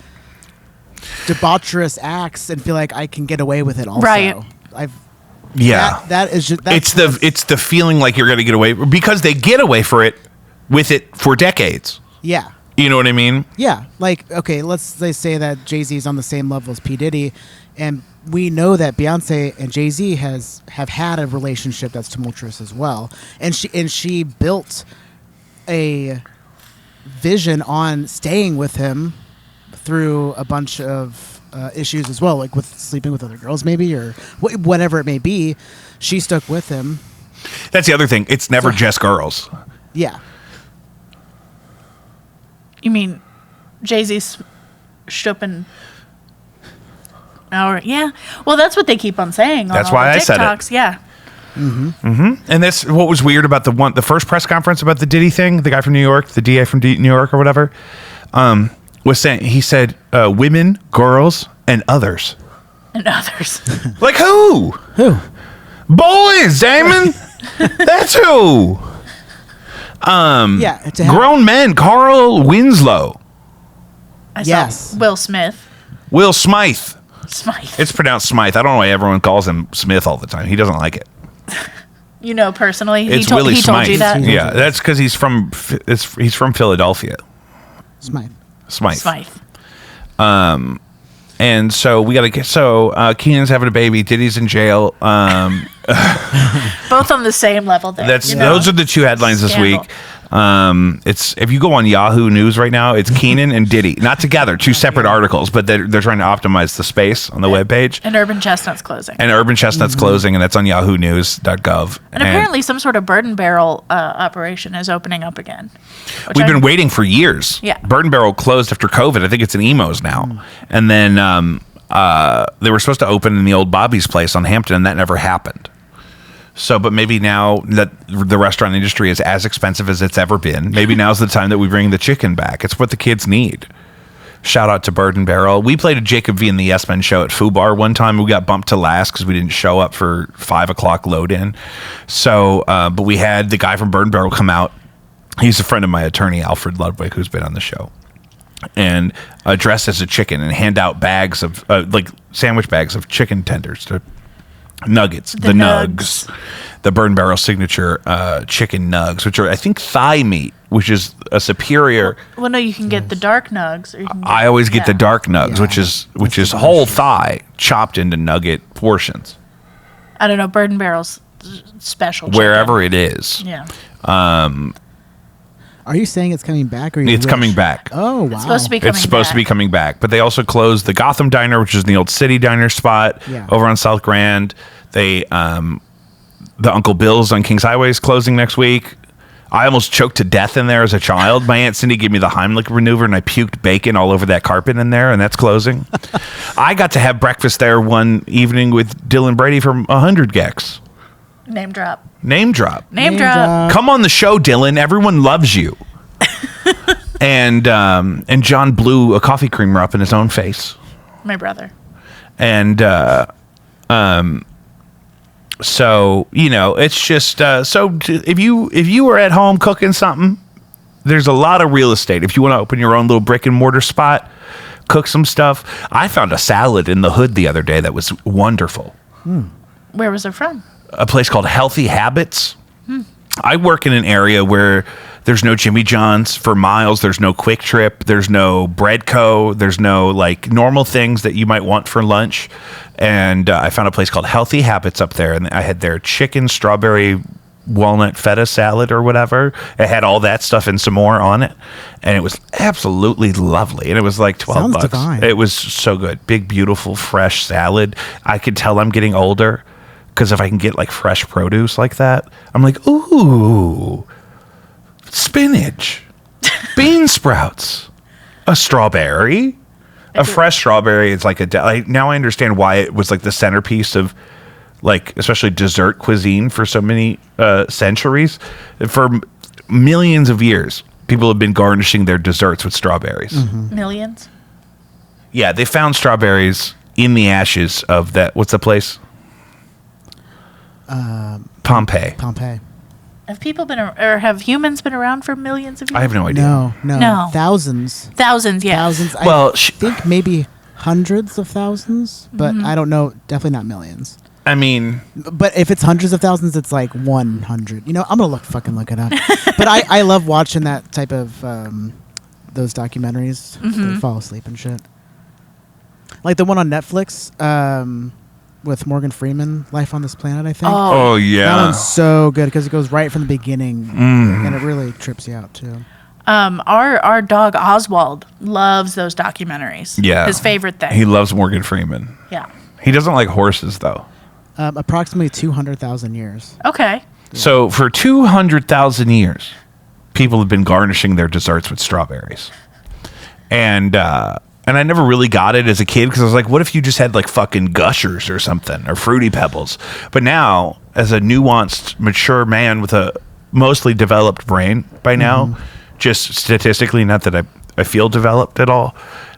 S3: debaucherous acts and feel like I can get away with it also.
S2: Right.
S1: Yeah,
S3: that is just
S1: it's the feeling like you're going to get away, because they get away with it for decades.
S3: Yeah,
S1: you know what I mean?
S3: Yeah, like okay, let's say that Jay-Z is on the same level as P. Diddy, and we know that Beyonce and Jay-Z have had a relationship that's tumultuous as well, and she built a vision on staying with him through a bunch of issues as well, like with sleeping with other girls maybe, or whatever it may be. She stuck with him.
S1: That's the other thing. It's never just girls.
S3: Yeah.
S2: You mean Jay-Z's Stuppen? Oh, yeah. Well, that's what they keep on saying. On
S1: That's
S2: all
S1: why
S2: the
S1: I said it.
S2: TikToks. Yeah.
S1: And that's what was weird about the first press conference about the Diddy thing. The guy from New York, the DA from New York or whatever, was saying, he said, women, girls, and others.
S2: And others.
S1: Like who?
S3: Who?
S1: Boys, Damon. That's who.
S3: Yeah. To have,
S1: Grown men. Carl Winslow.
S2: I
S3: Yes.
S2: saw Will Smith.
S1: Will Smythe.
S2: Smythe.
S1: It's pronounced Smythe. I don't know why everyone calls him Smith all the time. He doesn't like it.
S2: You know personally.
S1: It's
S2: he
S1: Willie
S2: he
S1: Smythe.
S2: told you that?
S1: Yeah, that's because he's from Philadelphia.
S3: Smythe.
S1: Smythe.
S2: Smythe.
S1: And so we got to get. So Keenan's having a baby. Diddy's in jail.
S2: Both on the same level there.
S1: That's
S2: you know?
S1: those are the two headlines this
S2: Scandal.
S1: week. It's if you go on Yahoo News right now, it's Keenan and Diddy, not together, two separate articles, but they're trying to optimize the space on the webpage.
S2: And Urban Chestnut's closing.
S1: And Urban Chestnut's closing, and that's on YahooNews.gov.
S2: And apparently some sort of Bird and Barrel operation is opening up again. which
S1: We've
S2: I-
S1: been waiting for years.
S2: Yeah.
S1: Bird and Barrel closed after COVID. I think it's in Emos now. And then they were supposed to open in the old Bobby's place on Hampton, and that never happened. So, but maybe now that the restaurant industry is as expensive as it's ever been, maybe now's the time that we bring the chicken back. It's what the kids need. Shout out to Bird and Barrel. We played a Jacob V and the Yes Men show at Foo Bar one time. We got bumped to last because we didn't show up for 5 o'clock load in. So, but we had the guy from Bird and Barrel come out. He's a friend of my attorney, Alfred Ludwig, who's been on the show. And dressed as a chicken and hand out bags of, like sandwich bags of chicken tenders to nuggets, the nugs, the Bird and Barrel signature chicken nugs, which are, I think, thigh meat, which is a superior.
S2: Well, no, you can get the dark nugs. Or you can
S1: I always get the dark nugs,
S3: Yeah.
S1: which is whole thigh chopped into nugget portions,
S2: I don't know, Bird and Barrel's special. Chicken.
S1: wherever it is.
S2: Yeah.
S3: Are you saying it's coming back? Or you
S1: It's
S3: wish?
S1: coming back.
S3: Oh, wow.
S2: It's supposed to be coming
S1: It's supposed to be
S2: back.
S1: coming back, but they also closed the Gotham Diner, which is in the old City Diner spot
S3: Yeah.
S1: over on South Grand. They, the Uncle Bill's on Kings Highway is closing next week. I almost choked to death in there as a child. My Aunt Cindy gave me the Heimlich maneuver, and I puked bacon all over that carpet in there, and that's closing. I got to have breakfast there one evening with Dylan Brady from 100 Gex.
S2: Name drop.
S1: Name drop.
S2: Name drop.
S1: Come on the show, Dylan. Everyone loves you. And John blew a coffee creamer up in his own face.
S2: My brother.
S1: And so, you know, it's just if you were at home cooking something, there's a lot of real estate. If you want to open your own little brick and mortar spot, cook some stuff. I found a salad in the hood the other day that was wonderful.
S2: Where was it from?
S1: A place called Healthy Habits. I work in an area where there's no Jimmy John's for miles. There's no Quick Trip. There's no Bread Co. There's no like normal things that you might want for lunch. And I found a place called Healthy Habits up there, and I had their chicken, strawberry, walnut feta salad or whatever. It had all that stuff and some more on it, and it was absolutely lovely. And it was like $12.
S3: Sounds divine.
S1: It was so good. Big, beautiful, fresh salad. I could tell I'm getting older because if I can get like fresh produce like that, I'm like, ooh, spinach, bean sprouts, a strawberry. A fresh strawberry is like now I understand why it was like the centerpiece of like especially dessert cuisine for so many centuries. For millions of years, people have been garnishing their desserts with strawberries.
S2: Millions?
S1: Yeah, they found strawberries in the ashes of that. What's the place? Pompeii.
S3: Pompeii.
S2: Have people been, or have humans been around for millions of years?
S1: I have no idea.
S2: No.
S3: Thousands.
S2: Thousands, yeah.
S3: Thousands.
S1: Well,
S3: I think maybe hundreds of thousands, but I don't know. Definitely not millions.
S1: I mean,
S3: But if it's hundreds of thousands, it's like 100. You know, I'm gonna look it up. But I love watching that type of those documentaries. I fall asleep and shit. Like the one on Netflix with Morgan Freeman, Life on This Planet. I think.
S1: oh
S3: That
S1: yeah,
S3: one's so good because it goes right from the beginning, and it really trips you out too.
S2: Our dog Oswald loves those documentaries.
S1: yeah.
S2: His favorite thing.
S1: He loves Morgan Freeman.
S2: Yeah.
S1: He doesn't like horses though.
S3: Approximately 200,000 years.
S2: Okay.
S1: So for 200,000 years, people have been garnishing their desserts with strawberries. And I never really got it as a kid because I was like, what if you just had like fucking Gushers or something or Fruity Pebbles? But now, as a nuanced, mature man with a mostly developed brain by now, just statistically, not that I feel developed at all,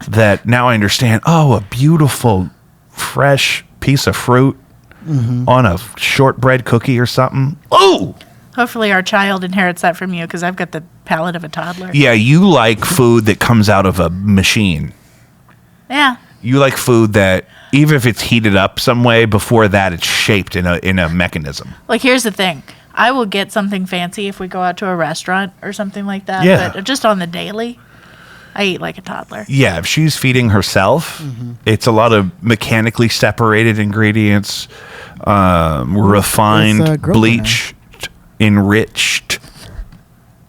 S1: that now I understand, oh, a beautiful, fresh piece of fruit on a shortbread cookie or something. Oh!
S2: Hopefully our child inherits that from you because I've got the palate of a toddler.
S1: Yeah, you like food that comes out of a machine.
S2: Yeah.
S1: You like food that, even if it's heated up some way, before that it's shaped in a mechanism.
S2: Like, here's the thing. I will get something fancy if we go out to a restaurant or something like that.
S1: Yeah.
S2: But just on the daily, I eat like a toddler.
S1: Yeah, if she's feeding herself, it's a lot of mechanically separated ingredients, refined,
S3: It's, girl
S1: bleached, enriched.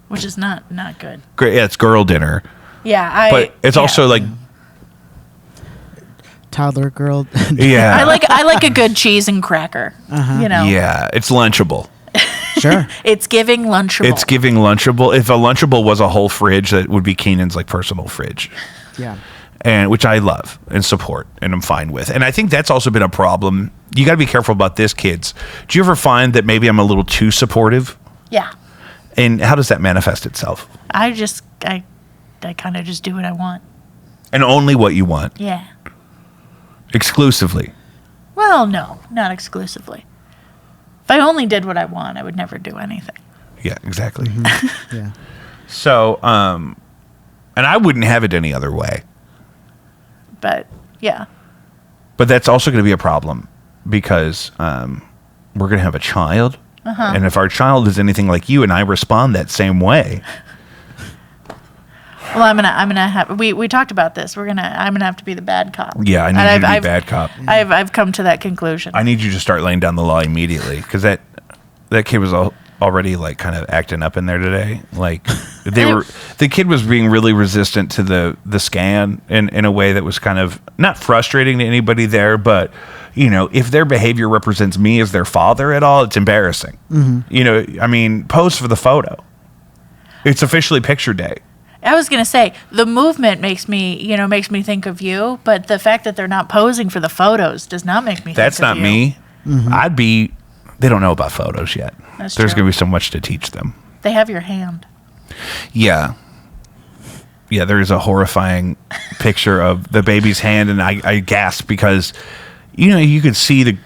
S2: Which is not good.
S1: Great, yeah, it's girl dinner.
S2: Yeah,
S1: But it's also like,
S3: Toddler girl.
S1: yeah.
S2: I like a good cheese and cracker. You know.
S1: Yeah, it's Lunchable.
S3: Sure.
S2: It's giving Lunchable.
S1: It's giving Lunchable. If a Lunchable was a whole fridge, that would be Keenan's like personal fridge.
S3: Yeah.
S1: And which I love and support and I'm fine with. And I think that's also been a problem. You got to be careful about this, kids. Do you ever find that maybe I'm a little too supportive?
S2: Yeah.
S1: And how does that manifest itself?
S2: I kind of just do what I want.
S1: And only what you want,
S2: Yeah.
S1: exclusively.
S2: Well, no, not exclusively. If I only did what I want, I would never do anything.
S1: Yeah, exactly.
S3: Yeah.
S1: So, and I wouldn't have it any other way.
S2: But yeah.
S1: But that's also going to be a problem because we're going to have a child. And if our child is anything like you and I respond that same way.
S2: Well, I'm gonna have. We talked about this. I'm gonna have to be the bad cop.
S1: Yeah, I need
S2: And
S1: you to be bad cop.
S2: I've come to that conclusion.
S1: I need you to start laying down the law immediately because that kid was already like kind of acting up in there today. Like the kid was being really resistant to the scan in a way that was kind of not frustrating to anybody there, but you know, if their behavior represents me as their father at all, it's embarrassing. You know, I mean, pose for the photo. It's officially picture day.
S2: I was gonna say the movement makes me think of you, but the fact that they're not posing for the photos does not make me.
S1: That's
S2: think of
S1: not
S2: you.
S1: me. They don't know about photos yet.
S2: That's
S1: There's
S2: true.
S1: going to be so much to teach them.
S2: They have your hand.
S1: Yeah. Yeah, there is a horrifying picture of the baby's hand, and I gasped because, you know, you could see the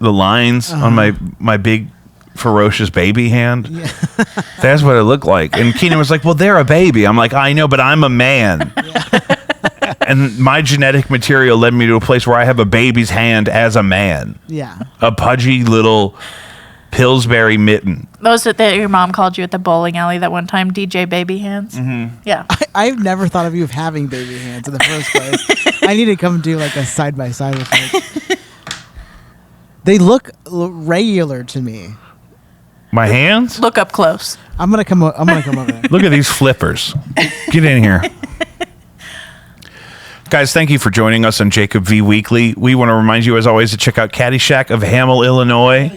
S1: lines on my big ferocious baby hand. That's what it looked like. And Keenan was like, well, they're a baby. I'm like, I know, but I'm a man. And my genetic material led me to a place where I have a baby's hand as a man.
S3: Yeah.
S1: A pudgy little Pillsbury mitten.
S2: Those that your mom called you at the bowling alley that one time, DJ Baby Hands. Yeah.
S3: I've never thought of you of having baby hands in the first place. I need to come do like a side by side with you. They look regular to me.
S1: My hands?
S2: Look up close.
S3: I'm gonna come over there.
S1: Look at these flippers. Get in here. Guys, thank you for joining us on Jacob V Weekly. We want to remind you, as always, to check out Caddyshack of Hamel, Illinois.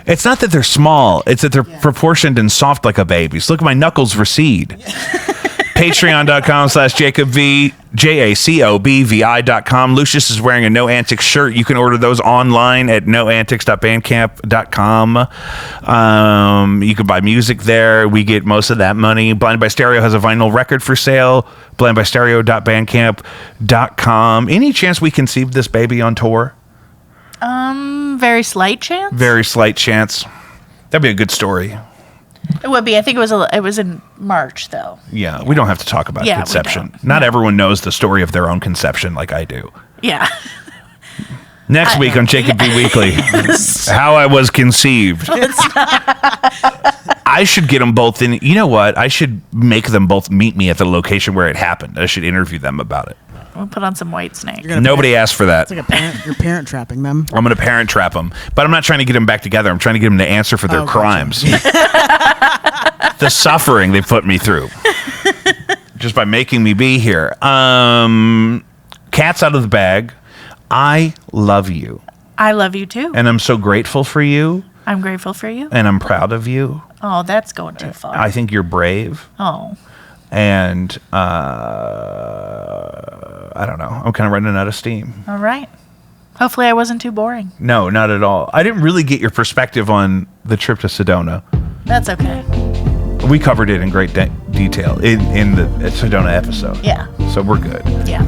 S1: It's not that they're small. It's that they're proportioned and soft like a baby's. Look, my knuckles recede. Patreon.com/JacobV, JACOBVI.com. Lucius is wearing a No Antics shirt. You can order those online at noantics.bandcamp.com. You can buy music there. We get most of that money. Blind by Stereo has a vinyl record for sale. blindbystereo.bandcamp.com. Any chance we conceived this baby on tour?
S2: Very slight chance.
S1: Very slight chance. That'd be a good story.
S2: It would be. I think it was in March though.
S1: Yeah, we don't have to talk about
S2: Yeah, we
S1: conception.
S2: don't.
S1: Not everyone knows the story of their own conception like I do.
S2: Yeah.
S1: Next week on Jacob B Weekly, how I was conceived. I should get them both in. You know what? I should make them both meet me at the location where it happened. I should interview them about it.
S2: We'll put on some White Snake.
S1: Nobody asked for that.
S3: It's like a parent. You're parent trapping them.
S1: I'm going to parent trap them, but I'm not trying to get them back together. I'm trying to get them to answer for their
S3: Oh, gotcha.
S1: crimes. The suffering they put me through just by making me be here. Cat's out of the bag. I love you.
S2: I love you too.
S1: And I'm so grateful for you.
S2: I'm grateful for you.
S1: and I'm proud of you.
S2: Oh, that's going too far.
S1: I think you're brave.
S2: Oh.
S1: And I don't know. I'm kind of running out of steam.
S2: All right. Hopefully I wasn't too boring.
S1: No, not at all. I didn't really get your perspective on the trip to Sedona.
S2: That's okay.
S1: We covered it in great detail in the Sedona episode.
S2: Yeah.
S1: So we're good.
S2: Yeah.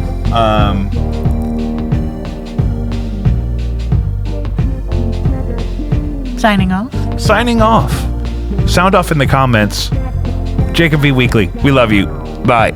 S2: Signing off.
S1: Signing off. Sound off in the comments. Jacob V Weekly. We love you. Bye.